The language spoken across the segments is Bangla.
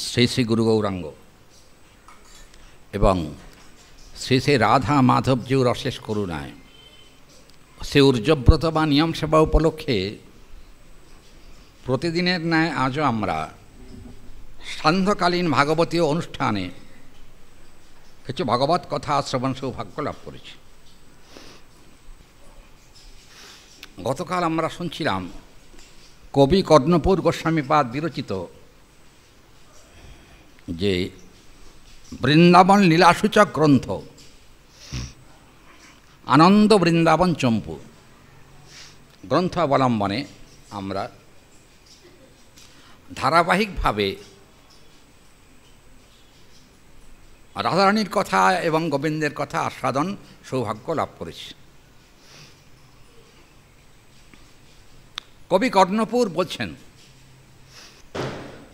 শ্রী শ্রী গুরু গৌরাঙ্গ এবং শ্রী শ্রী রাধা মাধবজিউর অশেষ করুণায় সে ঊর্যব্রত বা নিয়ম সেবা উপলক্ষে প্রতিদিনের ন্যায় আজও আমরা সান্ধ্যকালীন ভাগবতীয় অনুষ্ঠানে কিছু ভগবত কথা শ্রবণ সৌভাগ্য লাভ করেছি। গতকাল আমরা শুনছিলাম কবি কর্ণপুর গোস্বামীপাদ বিরচিত যে বৃন্দাবন লীলাসূচক গ্রন্থ আনন্দ বৃন্দাবন চম্পু গ্রন্থ অবলম্বনে আমরা ধারাবাহিকভাবে রাধারানীর কথা এবং গোবিন্দের কথা আস্বাদন সৌভাগ্য লাভ করেছি। কবি কর্ণপুর বলছেন,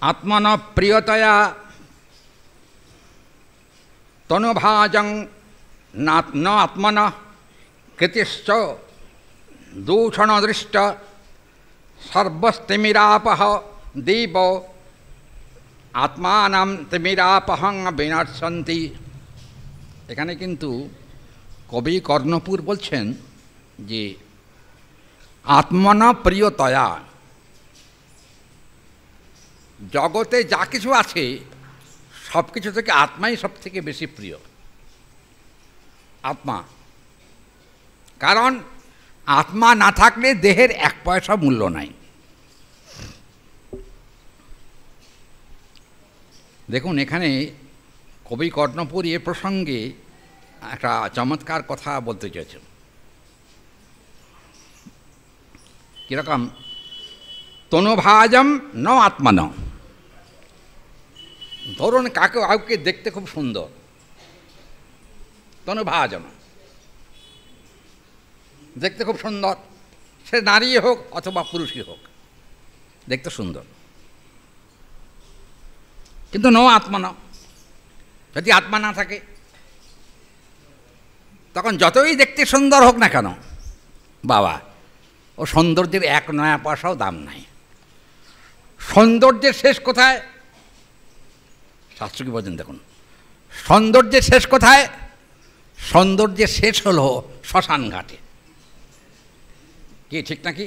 আত্মন প্রিয়তয়া তনুভাজং ন আত্মন কৃতিশ্চ দূষণদৃষ্ট সর্বস্তিমিরাপহ দীপ আত্মানাম তিমিরাপহং বিনর্সন্তি। এখানে কিন্তু কবি কর্ণপুর বলছেন যে আত্মন প্রিয়তয়া, জগতে যা কিছু আছে সব কিছু থেকে আত্মাই সব থেকে বেশি প্রিয়। আত্মা, কারণ আত্মা না থাকলে দেহের এক পয়সা মূল্য নাই। দেখুন, এখানে কবি কর্ণপুর এ প্রসঙ্গে একটা চমৎকার কথা বলতে চেয়েছেন। কীরকম? তনুভাজম ন আত্মন। ধরুন কাউকে দেখতে খুব সুন্দর, তনুভাজম, দেখতে খুব সুন্দর, সে নারী হোক অথবা পুরুষই হোক, দেখতে সুন্দর, কিন্তু ন আত্মন। যদি আত্মা না থাকে তখন যতই দেখতে সুন্দর হোক না কেন বাবা, ও সৌন্দর্যের এক নয়া পয়সাও দাম নাই। সৌন্দর্যের শেষ কোথায়? শাস্ত্র কি বলছেন দেখুন, সৌন্দর্যের শেষ কোথায়? সৌন্দর্যের শেষ হলো শ্মশান ঘাটে। কি ঠিক নাকি?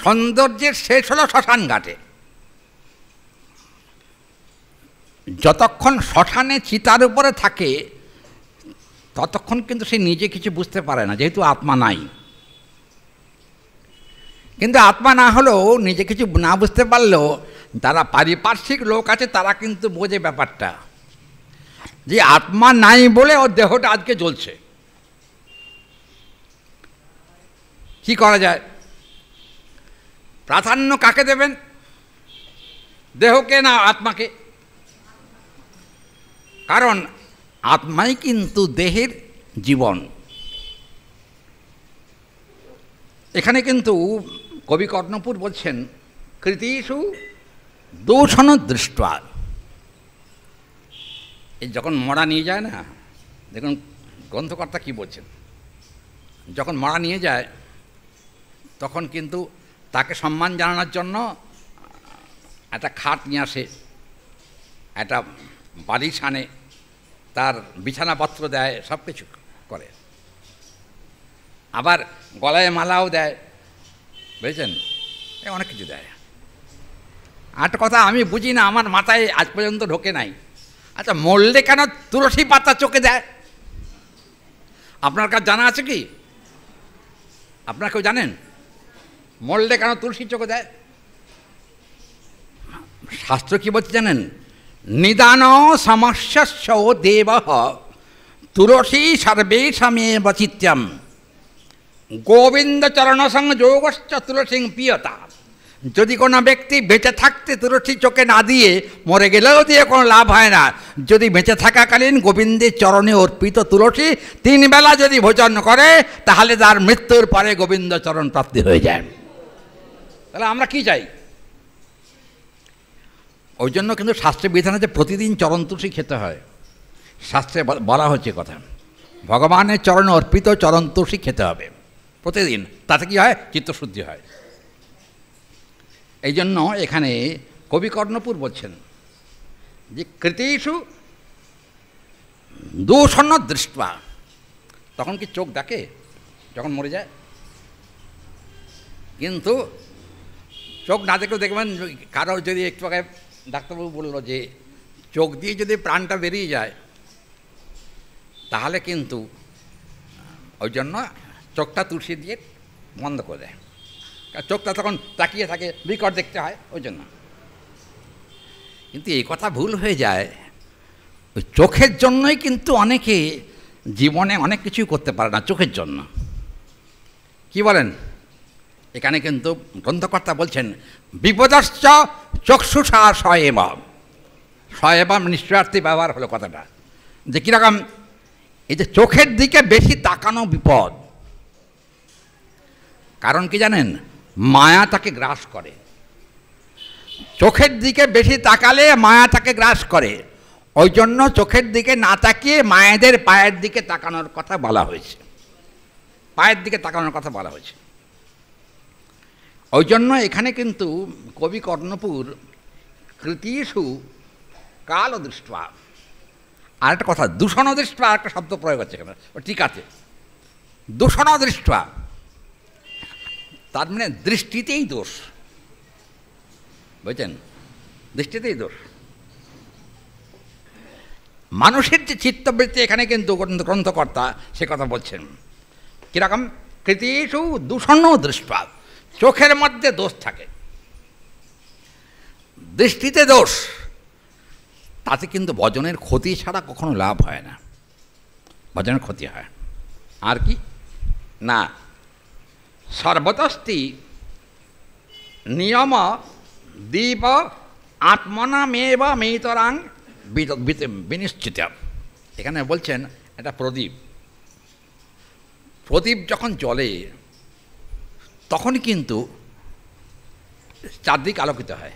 সৌন্দর্যের শেষ হলো শ্মশান ঘাটে। যতক্ষণ শ্মশানে চিতার উপরে থাকে ততক্ষণ কিন্তু সে নিজে কিছু বুঝতে পারে না, যেহেতু আত্মা নাই। কিন্তু আত্মা না হলেও, নিজে কিছু না বুঝতে পারলেও যারা পারিপার্শ্বিক লোক আছে তারা কিন্তু বোঝে ব্যাপারটা, যে আত্মা নাই বলে ওর দেহটা আজকে জ্বলছে। কি করা যায়? প্রাধান্য কাকে দেবেন? দেহকে না আত্মাকে? কারণ আত্মাই কিন্তু দেহের জীবন। এখানে কিন্তু কবি কর্ণপুর বলছেন, কৃতিষু দূষণ দৃষ্টা। এই যখন মরা নিয়ে যায় না, দেখুন গ্রন্থকর্তা কি বলছেন, যখন মরা নিয়ে যায় তখন কিন্তু তাকে সম্মান জানানোর জন্য একটা খাট নিয়ে আসে, একটা বালিশ আনে, তার বিছানাপত্র দেয়, সব কিছু করে, আবার গলায় মালাও দেয়, বুঝেছেন, অনেক কিছু দেয়। একটা কথা আমি বুঝি না, আমার মাথায় আজ পর্যন্ত ঢোকে নাই। আচ্ছা, মরলে কেন তুলসী পাতা চোখে দেয়? আপনার কাছে জানা আছে কি? আপনারা কেউ জানেন মরলে কেন তুলসী চোখে দেয়? শাস্ত্র কি বলছে জানেন? নিদান সমস্যস্য দেব তুলসী সর্বেষামেব চিত্যম গোবিন্দ চরণ সংযোগশ্চ তুলসী প্রিয়তা। যদি কোনো ব্যক্তি বেঁচে থাকতে তুলসী চোখে না দিয়ে মরে গেলেও দিয়ে কোনো লাভ হয় না। যদি বেঁচে থাকাকালীন গোবিন্দের চরণে অর্পিত তুলসী 3 বেলা যদি ভোজন করে তাহলে তার মৃত্যুর পরে গোবিন্দ চরণ প্রাপ্তি হয়ে যায়। তাহলে আমরা কি চাই? ওই জন্য কিন্তু শাস্ত্রের বিধান আছে প্রতিদিন চরণ তুলসী খেতে হয়। শাস্ত্রে বলা হচ্ছে কথা, ভগবানের চরণে অর্পিত চরণ তুলসী খেতে হবে প্রতিদিন। তাতে কি হয়? চিত্তশুদ্ধি হয়। এই জন্য এখানে কবি কর্ণপুর বলছেন যে কৃতেষু দূষণ দৃষ্টা, তখন কি চোখ দেখে যখন মরে যায়? কিন্তু চোখ না দেখলেও দেখবেন কারো যদি একটু আগে ডাক্তারবাবু বলল যে চোখ দিয়ে যদি প্রাণটা বেরিয়ে যায় তাহলে কিন্তু ওই জন্য চোখটা তুলসী দিয়ে বন্ধ করে দেয়, চোখটা তখন তাকিয়ে থাকে, বিকট দেখতে হয় ওই জন্য। কিন্তু এই কথা ভুল হয়ে যায়, ওই চোখের জন্যই কিন্তু অনেকে জীবনে অনেক কিছুই করতে পারে না, চোখের জন্য। কি বলেন? এখানে কিন্তু গ্রন্থকর্তা বলছেন বিপদশ্চ চক্ষুষা সয়েবম। সয়েবম নিশ্চয়ার্থী ব্যবহার হলো কথাটা, যে কীরকম এই যে চোখের দিকে বেশি তাকানো বিপদ। কারণ কি জানেন? মায়া তাকে গ্রাস করে। চোখের দিকে বেশি তাকালে মায়া তাকে গ্রাস করে, ওই জন্য চোখের দিকে না তাকিয়ে মায়েদের পায়ের দিকে তাকানোর কথা বলা হয়েছে, পায়ের দিকে তাকানোর কথা বলা হয়েছে। ওই জন্য এখানে কিন্তু কবি কর্ণপুর কৃতিষু কাল দৃষ্টা, আর একটা কথা দূষণ দৃষ্টা, আর একটা শব্দ প্রয়োগ হচ্ছে এখানে, ঠিক আছে, দূষণ দৃষ্টা তার মানে দৃষ্টিতেই দোষ, বুঝছেন? দৃষ্টিতেই দোষ। মানুষের যে চিত্তবৃত্তি এখানে কিন্তু গ্রন্থকর্তা সে কথা বলছেন কীরকম, কৃতিষু দূষণ দৃষ্টা, চোখের মধ্যে দোষ থাকে, দৃষ্টিতে দোষ, তাতে কিন্তু ভজনের ক্ষতি ছাড়া কখনো লাভ হয় না, ভজনের ক্ষতি হয়। আর কি না, সর্বতস্তি নিয়ম দীপ আত্মনামেব মেতরাং বিনিশ্চিত। এখানে বলছেন এটা প্রদীপ, প্রদীপ যখন জ্বলে তখন কিন্তু চারদিক আলোকিত হয়,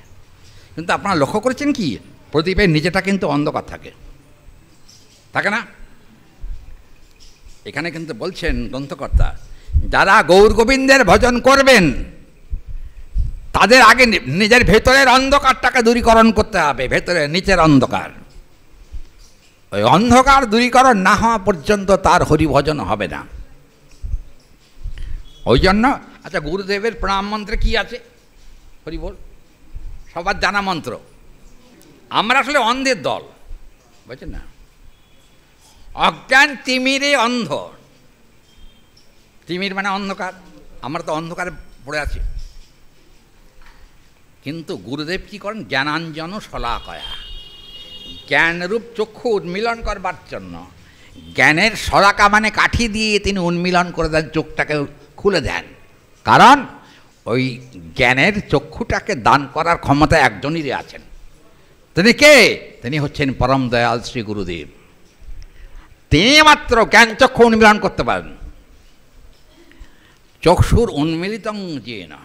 কিন্তু আপনারা লক্ষ্য করেছেন কি প্রদীপের নিচেটা কিন্তু অন্ধকার থাকে, থাকে না? এখানে কিন্তু বলছেন গ্রন্থকর্তা যারা গৌর গোবিন্দের ভজন করবেন তাদের আগে নিজের ভেতরের অন্ধকারটাকে দূরীকরণ করতে হবে, ভেতরের নিচের অন্ধকার। ওই অন্ধকার দূরীকরণ না হওয়া পর্যন্ত তার হরিভজন হবে না। ওই জন্য আচ্ছা, গুরুদেবের প্রণাম মন্ত্রে কি আছে? হরি বল, সবার জানা মন্ত্র। আমরা আসলে অন্ধের দল, বুঝছেন না? অজ্ঞান তিমিরে অন্ধ, তিমির মানে অন্ধকার, আমরা তো অন্ধকারে পড়ে আছি। কিন্তু গুরুদেব কি করেন? জ্ঞানাঞ্জন শলাকয়া, জ্ঞানরূপ চক্ষু উন্মিলন করবার জন্য জ্ঞানের শলাকা মানে কাঠি দিয়ে তিনি উন্মিলন করে দেন, চোখটাকে খুলে দেন। কারণ ওই জ্ঞানের চক্ষুটাকে দান করার ক্ষমতা একজনেরই আছেন। তিনি কে? তিনি হচ্ছেন পরম দয়াল শ্রী গুরুদেব। তিনি মাত্র জ্ঞান চক্ষু উন্মিলন করতে পারেন। চক্ষুর উন্মিলিতং যে না,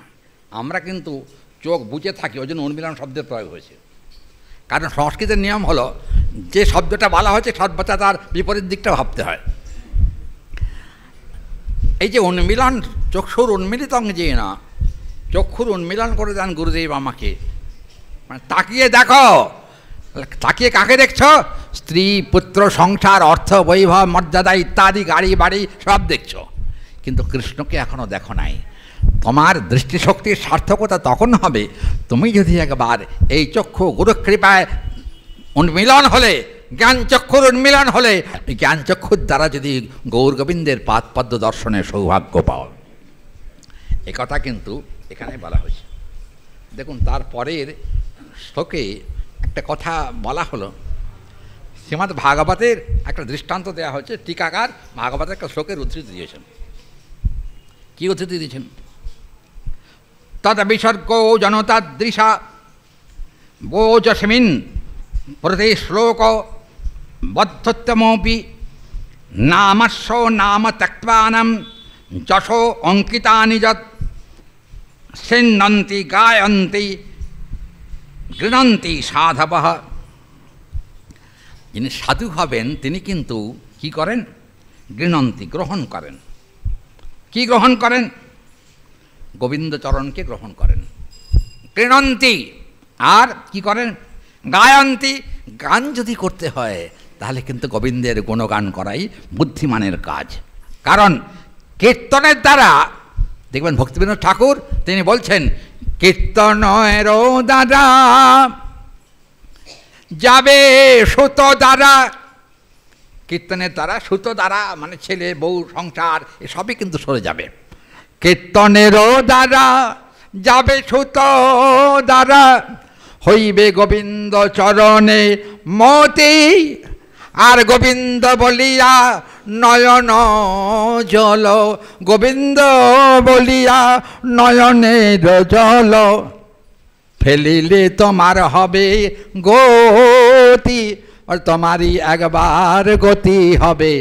আমরা কিন্তু চোখ বুঝে থাকি, ওই জন্য উন্মিলন শব্দের প্রয়োগ হয়েছে। কারণ সংস্কৃতের নিয়ম হলো যে শব্দটা বলা হয়েছে সর্বদা তার বিপরীত দিকটা ভাবতে হয়। এই যে উন্মিলন, চক্ষুর উন্মিলিতং যে না, চক্ষুর উন্মিলন করে দেন গুরুদেব আমাকে, মানে তাকিয়ে দেখো। তাকিয়ে কাকে দেখছ? স্ত্রী, পুত্র, সংসার, অর্থ, বৈভব, মর্যাদা ইত্যাদি, গাড়ি বাড়ি সব দেখছ, কিন্তু কৃষ্ণকে এখনও দেখো নাই। তোমার দৃষ্টিশক্তির সার্থকতা তখন হবে তুমি যদি একবার এই চক্ষু গুরুকৃপায় উন্মিলন হলে, জ্ঞানচক্ষুর উন্মিলন হলে, জ্ঞানচক্ষুর দ্বারা যদি গৌর গোবিন্দের পাদপদ্ম দর্শনের সৌভাগ্য পাও। এ কথা কিন্তু এখানে বলা হয়েছে। দেখুন তারপরের শ্লোকে একটা কথা বলা হলো, শ্রীমদ্ ভাগবতের একটা দৃষ্টান্ত দেওয়া হয়েছে। টিকাকার ভাগবতের একটা শ্লোকের উদ্ধৃতি দিয়েছেন। কি উদ্ধৃতি দিয়েছেন? তদ বিসর্গ জনতাদৃশা বোজস্মিন প্রতি শ্লোক বদ্ধোত্তমোপি নামস্য নাম ত্যক্ত্বানাম যশো অঙ্কিতানি যৎ সিন্নন্তি গায়ন্তি গৃণন্তি সাধবঃ। যিনি সাধু হবেন তিনি কিন্তু কি করেন? গৃণন্তি, গ্রহণ করেন। কি গ্রহণ করেন? গোবিন্দচরণকে গ্রহণ করেন। গৃণন্তি আর কি করেন? গায়ন্তী, গান যদি করতে হয় তাহলে কিন্তু গোবিন্দের গুণগান করাই বুদ্ধিমানের কাজ। কারণ কীর্তনের দ্বারা দেখবেন ভক্তিবিনোদ ঠাকুর তিনি বলছেন, কীর্তনের দ্বারা যাবে সুত দ্বারা। কীর্তনের দ্বারা, সুত দ্বারা মানে ছেলে বউ সংসার এসবই কিন্তু সরে যাবে। কীর্তনেরও দ্বারা যাবে সুত দ্বারা, হইবে গোবিন্দ চরণে মতি। আর গোবিন্দ বলিয়া নয়ন জল, গোবিন্দ বলিয়া নয়নের জল, ফেলিলে তোমার হবে গতি। তোমারই একবার গতি হবে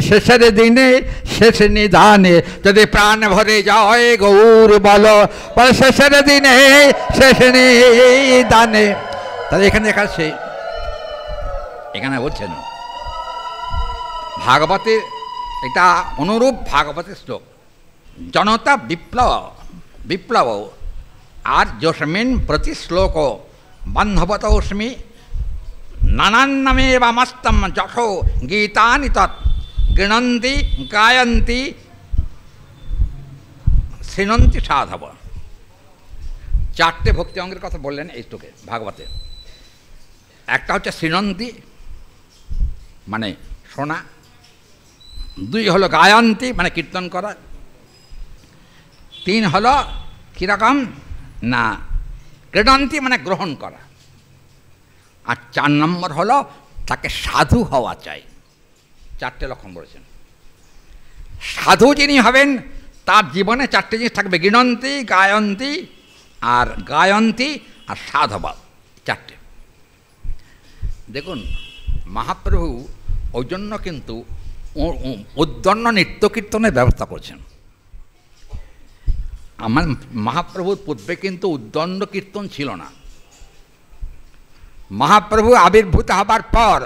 শেষের দিনে, শেষ নিদানে। যদি প্রাণ ভরে যায় গৌর বলো, শেষের দিনে শেষ নিদানে। তাহলে এখানে দেখাচ্ছে, এখানে বলছেন ভাগবতের এটা অনুরূপ ভাগবতের শ্লোক। জনতা বিপ্লব আর যস্মিন প্রতি শ্লোক বান্ধবতস্মি নানান নামে বামস্তম যশো গীতানি তৎ গৃণন্তি গায়ন্তি শৃণন্তি সাধব। চারটে ভক্তি অঙ্গের কথা বললেন এই শ্লোকে ভাগবতে। একটা হচ্ছে শৃণন্তি মানে শোনা, দুই হলো গায়ন্তি মানে কীর্তন করা, তিন হলো কীরকম না গৃণন্তি মানে গ্রহণ করা, আর চার নম্বর হলো তাকে সাধু হওয়া চাই। চারটে লক্ষণ বলেছেন। সাধু যিনি হবেন তার জীবনে চারটে জিনিস থাকবে, গৃণন্তি, গায়ন্তি আর সাধবা, চারটে। দেখুন মহাপ্রভু ওই জন্য কিন্তু উদ্দণ্ড নৃত্য কীর্তনের ব্যবস্থা করছেন। আমার মহাপ্রভুর পূর্বে কিন্তু উদ্দণ্ড কীর্তন ছিল না। মহাপ্রভু আবির্ভূত হবার পর,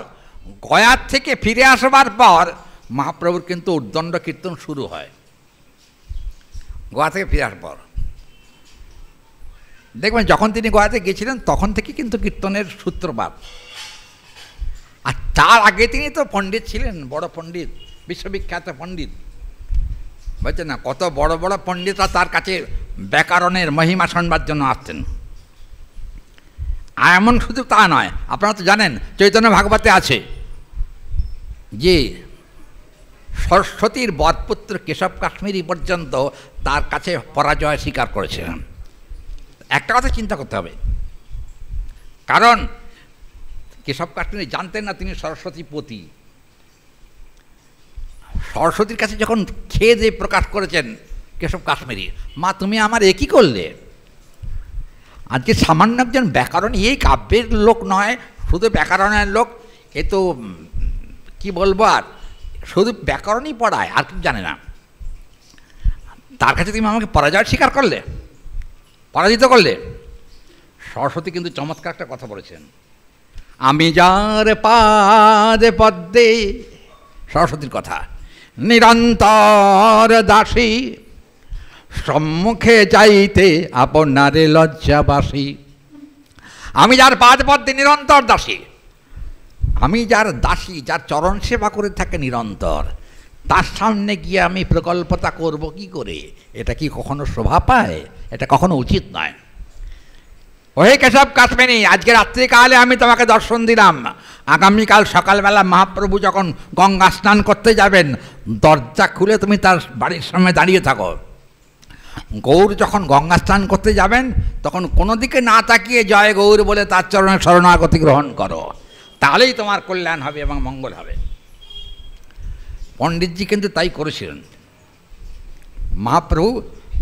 গয়ার থেকে ফিরে আসবার পর মহাপ্রভুর কিন্তু উদ্দণ্ড কীর্তন শুরু হয়। গয়া থেকে ফিরে আসার পর দেখবেন যখন তিনি গয়াতে গেছিলেন তখন থেকে কিন্তু কীর্তনের সূত্রপাত। আর তার আগে তিনি তো পণ্ডিত ছিলেন, বড় পণ্ডিত, বিশ্ববিখ্যাত পণ্ডিত, বুঝছেন না? কত বড় বড় পণ্ডিতরা তার কাছে ব্যাকরণের মহিমা শুনবার জন্য আসতেন। আর এমন শুধু তা নয়, আপনারা তো জানেন চৈতন্য ভাগবতে আছে যে সরস্বতীর বরপুত্র কেশব কাশ্মীরি পর্যন্ত তার কাছে পরাজয় স্বীকার করেছিলেন। একটা কথা চিন্তা করতে হবে, কারণ কেশব কাশ্মীরি জানতেন না তিনি সরস্বতী পতি। সরস্বতীর কাছে যখন খেয়ে দিয়ে প্রকাশ করেছেন কেশব কাশ্মীরি, মা তুমি আমার এ কী করলে? আজকে সামান্য একজন ব্যাকরণ, এই কাব্যের লোক নয়, শুধু ব্যাকরণের লোক, এ তো কি বলবো, আর শুধু ব্যাকরণই পড়ায় আর কিছু জানে না। তার কাছে তুমি আমাকে পরাজয় স্বীকার করলে, পরাজিত করলে। সরস্বতী কিন্তু চমৎকার একটা কথা বলেছেন, আমি যার পাদে পদ্মে, সরস্বতীর কথা, নিরন্তর দাসী, সম্মুখে যাইতে আপনারে লজ্জাবাসী। আমি যার পাদ পদ্মে নিরন্তর দাসী, আমি যার দাসী, যার চরণ সেবা করে থাকে নিরন্তর, তার সামনে গিয়ে আমি প্রকল্পতা করব কি করে? এটা কি কখনো শোভা পায়? এটা কখনো উচিত নয়। ওহে কেশব কাশ্মীরি, আজকে রাত্রিকালে আমি তোমাকে দর্শন দিলাম, আগামীকাল সকালবেলা মহাপ্রভু যখন গঙ্গা স্নান করতে যাবেন, দরজা খুলে তুমি তার বাড়ির সামনে দাঁড়িয়ে থাকো। গৌর যখন গঙ্গা স্নান করতে যাবেন তখন কোনো দিকে না তাকিয়ে জয় গৌর বলে তার চরণে শরণাগতি গ্রহণ করো, তাহলেই তোমার কল্যাণ হবে এবং মঙ্গল হবে। পণ্ডিতজি কিন্তু তাই করেছিলেন। মহাপ্রভু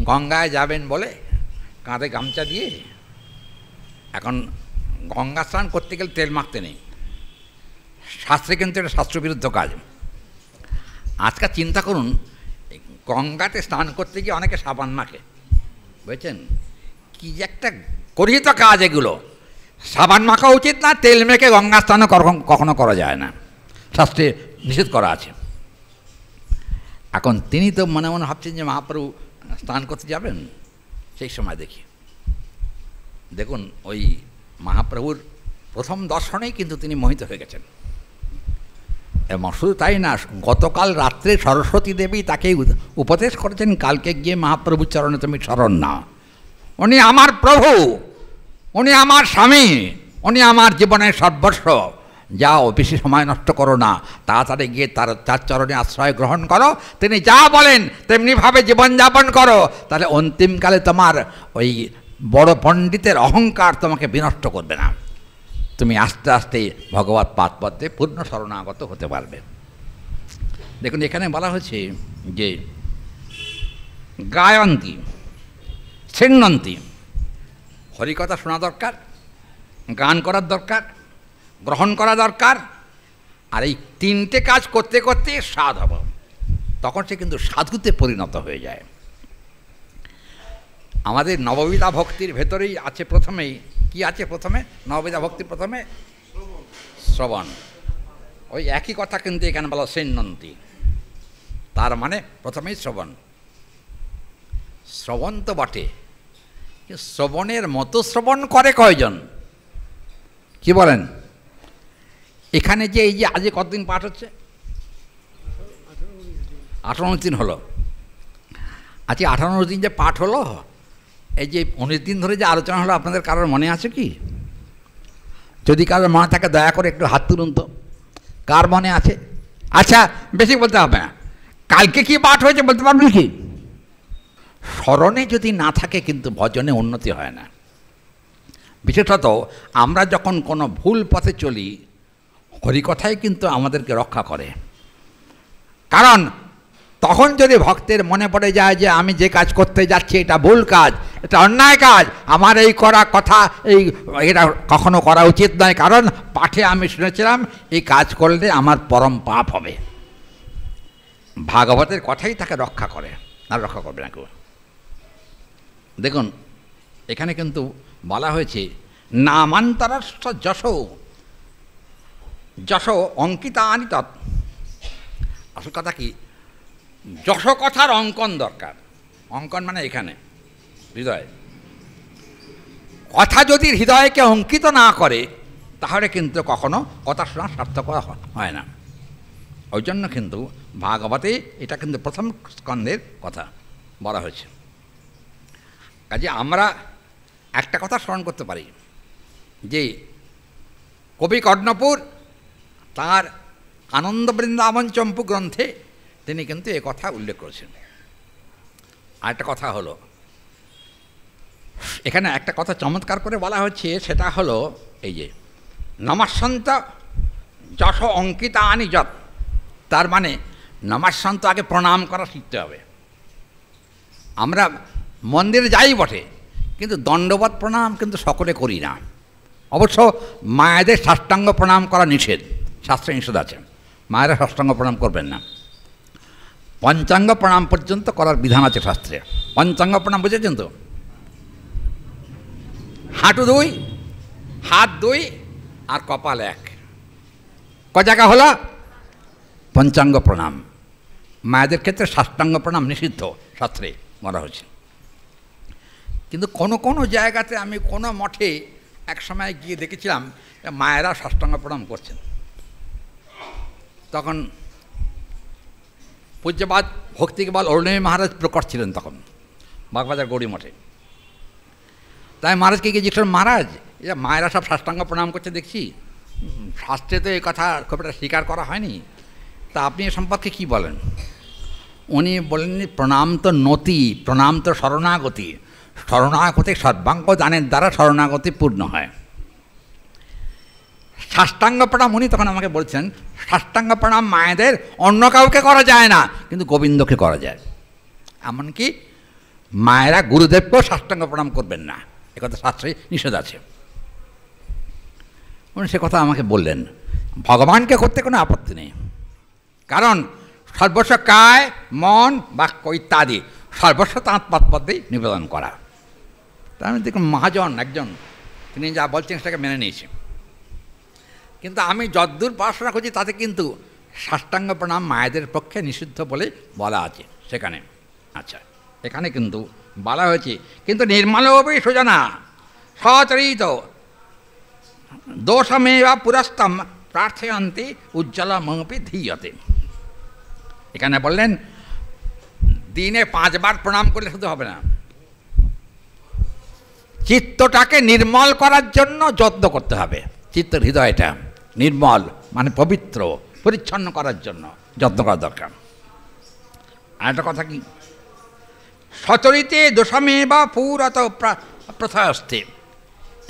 গঙ্গায় যাবেন বলে কাঁধে গামছা দিয়ে, এখন গঙ্গা স্নান করতে গেলে তেল মাখতে নেই, শাস্ত্রে কিন্তু এটা শাস্ত্রবিরুদ্ধ কাজ। আজকাল চিন্তা করুন, গঙ্গাতে স্নান করতে গিয়ে অনেকে সাবান মাখে, বুঝছেন? কি যে একটা গর্হিত কাজ এগুলো। সাবান মাখা উচিত না, তেল মেখে গঙ্গা স্নানও কখনো করা যায় না, শাস্ত্রে নিষেধ করা আছে। এখন তিনি তো মনে মনে ভাবছেন যে মহাপ্রভু স্নান করতে যাবেন। সেই সময় দেখুন ওই মহাপ্রভুর প্রথম দর্শনেই কিন্তু তিনি মোহিত হয়ে গেছেন। এবং শুধু তাই না, গতকাল রাত্রে সরস্বতী দেবী তাকে উপদেশ করেছেন, কালকে গিয়ে মহাপ্রভুর চরণে তুমি শরণ নাও। উনি আমার প্রভু, উনি আমার স্বামী, উনি আমার জীবনের সর্বস্ব। যাও, বেশি সময় নষ্ট করো না, তাড়াতাড়ি গিয়ে তার চরণে আশ্রয় গ্রহণ করো। তিনি যা বলেন তেমনিভাবে জীবনযাপন করো, তাহলে অন্তিমকালে তোমার ওই বড় পণ্ডিতের অহংকার তোমাকে বিনষ্ট করবে না। তুমি আস্তে আস্তে ভগবৎ পাদপদ্মে পূর্ণ শরণাগত হতে পারবে। দেখুন, এখানে বলা হয়েছে যে গায়ন্তী, শৃণ্বন্তী, হরিকথা শোনা দরকার, গান করার দরকার, গ্রহণ করা দরকার। আর এই তিনটে কাজ করতে করতে সাধব, তখন সে কিন্তু সাধুতে পরিণত হয়ে যায়। আমাদের নববিধা ভক্তির ভেতরেই আছে প্রথমেই, কি আছে প্রথমে? নববিধা ভক্তির প্রথমে শ্রবণ। ওই একই কথা কিন্তু এখানে বলা শৃণ্বন্তী, তার মানে প্রথমেই শ্রবণ। শ্রবণ তো বটে, শ্রবণের মতো শ্রবণ করে কয়জন? কি বলেন? এখানে যে এই যে আজকে কতদিন পাঠ হচ্ছে? 18 দিন হলো। আজকে 18 দিন যে পাঠ হলো, এই যে 19 দিন ধরে যে আলোচনা হলো, আপনাদের কারোর মনে আছে কি? যদি কারোর মনে থাকে দয়া করে একটু হাত তুলুন তো। কার মনে আছে? আচ্ছা, বেশি বলতে হবে না। কালকে কি পাঠ হয়েছে বলতে পারবেন কি? স্মরণে যদি না থাকে কিন্তু ভজনে উন্নতি হয় না। বিশেষত আমরা যখন কোনো ভুল পথে চলি, হরিকথাই কিন্তু আমাদেরকে রক্ষা করে। কারণ তখন যদি ভক্তের মনে পড়ে যায় যে আমি যে কাজ করতে যাচ্ছি এটা ভুল কাজ, এটা অন্যায় কাজ, আমার এই করা কথা এটা কখনো করা উচিত নয়, কারণ পাঠে আমি শুনেছিলাম এই কাজ করলে আমার পরম পাপ হবে। ভাগবতের কথাই তাকে রক্ষা করে, আর রক্ষা করবে না কেউ। দেখুন, এখানে কিন্তু বলা হয়েছে নামান্তরস্য যশো যশো অঙ্কিতানি তৎ। আসল কথা কি? যশ কথার অঙ্কন দরকার। অঙ্কন মানে এখানে হৃদয়। কথা যদি হৃদয়কে অঙ্কিত না করে, তাহলে কিন্তু কখনো কথা শোনা সার্থক হয় না। ওই জন্য কিন্তু ভাগবতে এটা কিন্তু প্রথম স্কন্ধের কথা বলা হয়েছে। কাজে আমরা একটা কথা স্মরণ করতে পারি যে কবি কর্ণপুর তাঁর আনন্দ বৃন্দাবন চম্পু গ্রন্থে তিনি কিন্তু এ কথা উল্লেখ করেছেন। আর একটা কথা হলো, এখানে একটা কথা চমৎকার করে বলা হচ্ছে, সেটা হলো এই যে নমস্যন্ত যশ অঙ্কিতানি যৎ। তার মানে নমস্যন্ত আগে প্রণাম করা শিখতে হবে। আমরা মন্দিরে যাই বটে, কিন্তু দণ্ডবৎ প্রণাম কিন্তু সকলে করি না। অবশ্য মায়েদের সাষ্টাঙ্গ প্রণাম করা নিষেধ, শাস্ত্রে নিষেধ আছে। মায়েরা সাষ্টাঙ্গ প্রণাম করবেন না। পঞ্চাঙ্গ প্রণাম পর্যন্ত করার বিধান আছে শাস্ত্রে। পঞ্চাঙ্গ প্রণাম বুঝেছেন তো? হাঁটু 2, হাত 2 আর কপাল 1, ক জায়গা হলো পঞ্চাঙ্গ প্রণাম। মায়েদের ক্ষেত্রে সাষ্টাঙ্গ প্রণাম নিষিদ্ধ, শাস্ত্রে বলা হয়েছে। কিন্তু কোনো কোনো জায়গাতে আমি কোনো মঠে এক সময় গিয়ে দেখেছিলাম মায়েরা সাষ্টাঙ্গ প্রণাম করছেন। তখন পূজ্যপাদ ভক্তিকেবল অরুণামী মহারাজ প্রকট ছিলেন তখন বাগবাজার গৌরী মঠে। তাই মহারাজকে গিয়ে জিজ্ঞেস, মহারাজ এটা মায়েরা সব সাষ্টাঙ্গ প্রণাম করছে দেখছি, শাস্ত্রে তো এই কথা খুব একটা স্বীকার করা হয়নি, তা আপনি এ সম্পর্কে কী বলেন? উনি বলেন, প্রণাম তো নতি, প্রণাম তো শরণাগতি, শরণাগতি সর্বাঙ্গ দানের দ্বারা শরণাগতি পূর্ণ হয়। সাষ্টাঙ্গ প্রণাম, উনি তখন আমাকে বলছেন, সাষ্টাঙ্গ প্রণাম মায়েদের অন্য কাউকে করা যায় না, কিন্তু গোবিন্দকে করা যায়। এমনকি মায়েরা গুরুদেবকেও সাষ্টাঙ্গ প্রণাম করবেন না, একথা শাস্ত্রে নিষেধ আছে। উনি সে কথা আমাকে বললেন। ভগবানকে করতে কোনো আপত্তি নেই, কারণ সর্বস্ব কায় মন বাক্য ইত্যাদি সর্বস্ব তাঁত পাদপদ্মেই নিবেদন করা। তাই আমি দেখুন, মহাজন একজন, তিনি যা বলছেন সেটাকে মেনে নিয়েছি। কিন্তু আমি যদ্দূর পড়াশোনা করছি তাতে কিন্তু সাষ্টাঙ্গ প্রণাম মায়েদের পক্ষে নিষিদ্ধ বলে বলা আছে সেখানে। আচ্ছা, এখানে কিন্তু বলা হয়েছে, কিন্তু নির্মলভাবে সোজনা সচরিত দোষমেব পুরস্তম প্রার্থয়ন্তি উজ্জ্বলমপি ধীয়তে। এখানে বললেন দিনে 5 বার প্রণাম করলে শুধু হবে না, চিত্তটাকে নির্মল করার জন্য যত্ন করতে হবে। চিত্তের হৃদয়টা নির্মল মানে পবিত্র পরিচ্ছন্ন করার জন্য যত্ন করা দরকার। আর একটা কথা কি, সচরিতে দোষমেব পুরত প্রথাস্তে,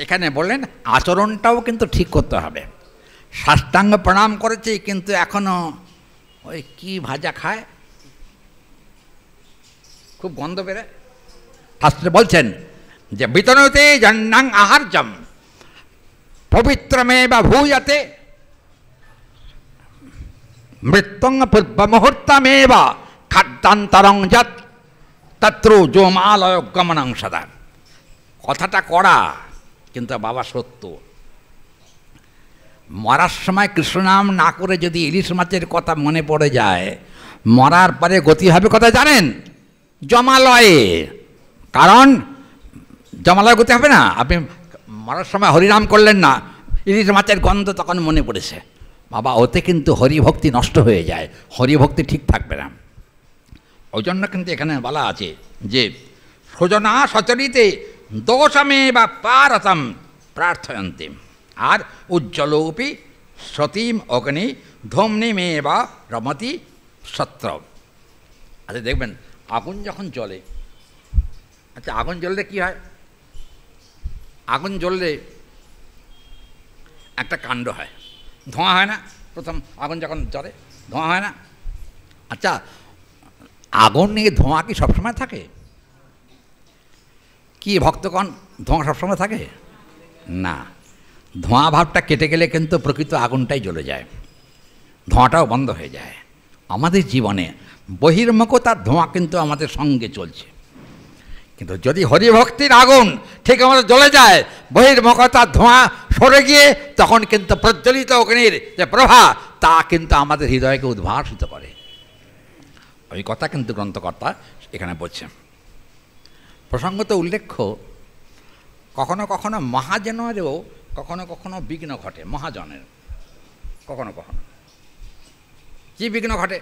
এখানে বললেন আচরণটাও কিন্তু ঠিক করতে হবে। সাষ্টাঙ্গ প্রণাম করেছে কিন্তু এখনো ওই কি ভাজা খায়, খুব গন্ধ বেরোয়। শাস্ত্রে বলছেন যে বিতনতে জন্নাং আহার্যম পবিত্রমেব ভূয়তে মৃত্যুং পূর্ব মুহূর্তমেব খাদ্যান্তরং যৎ তত্র যোমালয় গমনং সদা। কথাটা কড়া কিন্তু বাবা সত্য। মরার সময় কৃষ্ণনাম না করে যদি ইলিশ মাছের কথা মনে পড়ে যায়, মরার পরে গতি হবে কথা জানেন? জমালয়ে। কারণ জমালয় গতি হবে না। আপনি মরার সময় হরিনাম করলেন না, ইলিশ মাছের গন্ধ তখন মনে পড়েছে, বাবা ওতে কিন্তু হরিভক্তি নষ্ট হয়ে যায়, হরিভক্তি ঠিক থাকবে না। ওই জন্য কিন্তু এখানে বলা আছে যে সজনা সচরিতে দোষমে বা পারতম প্রার্থয়ন্তে, আর উজ্জ্বলোপি সতীম অগ্নি ধূম্নিমে বা রমতি সত্র। আচ্ছা দেখবেন আগুন যখন জ্বলে, আচ্ছা আগুন জ্বললে কী হয়? আগুন জ্বললে একটা কাণ্ড হয়, ধোঁয়া হয় না? প্রথম আগুন যখন জ্বলে ধোঁয়া হয় না? আচ্ছা আগুন নিয়ে ধোঁয়া কি সবসময় থাকে? কি ভক্তগণ ধোঁয়া সবসময় থাকে না। ধোঁয়া ভাবটা কেটে গেলে কিন্তু প্রকৃত আগুনটাই জ্বলে যায়, ধোঁয়াটাও বন্ধ হয়ে যায়। আমাদের জীবনে বহির্মুখতার ধোঁয়া কিন্তু আমাদের সঙ্গে চলছে, কিন্তু যদি হরিভক্তির আগুন ঠিক আমাদের জ্বলে যায়, বহির্মুখতার ধোঁয়া সরে গিয়ে তখন কিন্তু প্রজ্বলিত অগ্নির যে প্রভা তা কিন্তু আমাদের হৃদয়কে উদ্ভাসিত করে। ওই কথা কিন্তু গ্রন্থকর্তা এখানে বলছেন। প্রসঙ্গত উল্লেখ্য, কখনো কখনো মহাজনেরও কখনো কখনো বিঘ্ন ঘটে, মহাজনের কখনো কখনো কি বিঘ্ন ঘটে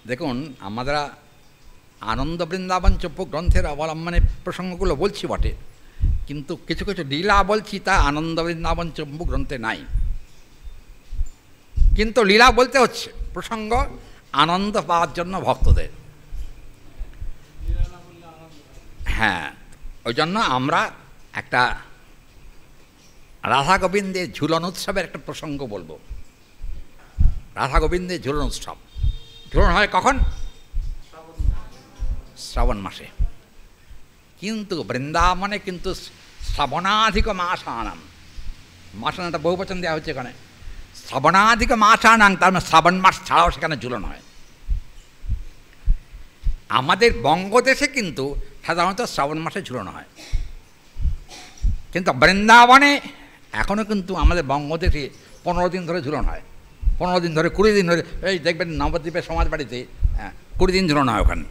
দেখুন। আমরা আনন্দ বৃন্দাবন চব্য গ্রন্থের অবলম্বনে প্রসঙ্গগুলো বলছি বটে, কিন্তু কিছু কিছু লীলা বলছি তা আনন্দ বৃন্দাবন চব্য গ্রন্থে নাই, কিন্তু লীলা বলতে হচ্ছে প্রসঙ্গ আনন্দ পাওয়ার জন্য ভক্তদের। হ্যাঁ, ওই জন্য আমরা একটা রাধা গোবিন্দের ঝুলন উৎসবের একটা প্রসঙ্গ বলবো। রাধা গোবিন্দের ঝুলন উৎসব, ঝুলন হয় কখন? শ্রাবণ মাসে। কিন্তু বৃন্দাবনে কিন্তু শ্রাবণাধিক মাসানাম, মাসানাটা বহু বচন দেওয়া হচ্ছে এখানে, শ্রাবণাধিক মাসানাং, তার মানে শ্রাবণ মাস ছাড়াও সেখানে ঝুলন হয়। আমাদের বঙ্গদেশে কিন্তু সাধারণত শ্রাবণ মাসে ঝুলন হয়, কিন্তু বৃন্দাবনে এখনও কিন্তু আমাদের বঙ্গদেশে 15 দিন ধরে ঝুলন হয়, 15 দিন ধরে 20 দিন ধরে। এই দেখবেন নবদ্বীপের সমাজ বাড়িতে 20 দিন ঝুলন হয় ওখানে।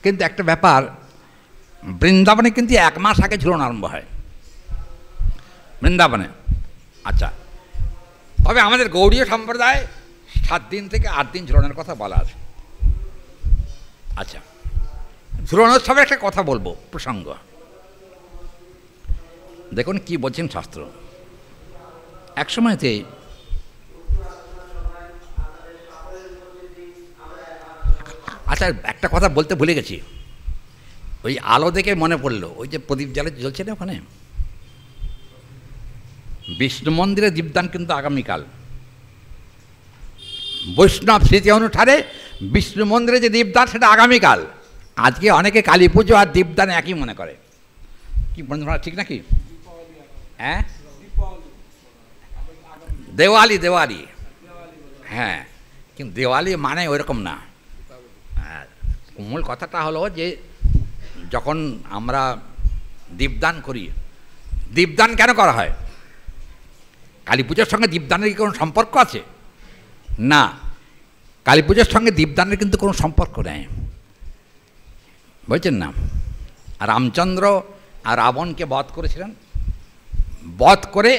কিন্তু একটা ব্যাপার, বৃন্দাবনে কিন্তু 1 মাস আগে ঝুলন আরম্ভ হয় বৃন্দাবনে। আচ্ছা, তবে আমাদের গৌড়ীয় সম্প্রদায় 7 দিন থেকে 8 দিন ঝুলনের কথা বলা আছে। আচ্ছা, ঝুলনোৎসবের একটা কথা বলবো প্রসঙ্গ। দেখুন কি বলছেন শাস্ত্র। এক সময়তে আচ্ছা একটা কথা বলতে ভুলে গেছি, ওই আলো দেখে মনে পড়লো, ওই যে প্রদীপ জ্বালে জ্বলছে না ওখানে, বিষ্ণু মন্দিরে দীপদান কিন্তু আগামীকাল। বৈষ্ণব স্মৃতি অনুসারে বিষ্ণু মন্দিরে যে দীপদান সেটা আগামীকাল। আজকে অনেকে কালী পুজো আর দীপদান একই মনে করে, কি বন্ধুরা ঠিক নাকি? হ্যাঁ, দেওয়ালি, দেওয়ালি, হ্যাঁ, কিন্তু দেওয়ালি মানে ওইরকম না। মূল কথাটা হলো যে যখন আমরা দীপদান করি, দীপদান কেন করা হয়? কালী পুজোর সঙ্গে দীপদানের কি কোনো সম্পর্ক আছে? না, কালী পুজোর সঙ্গে দীপদানের কিন্তু কোনো সম্পর্ক নেই, বুঝছেন না? রামচন্দ্র আর রাবণকে বধ করেছিলেন বধ করে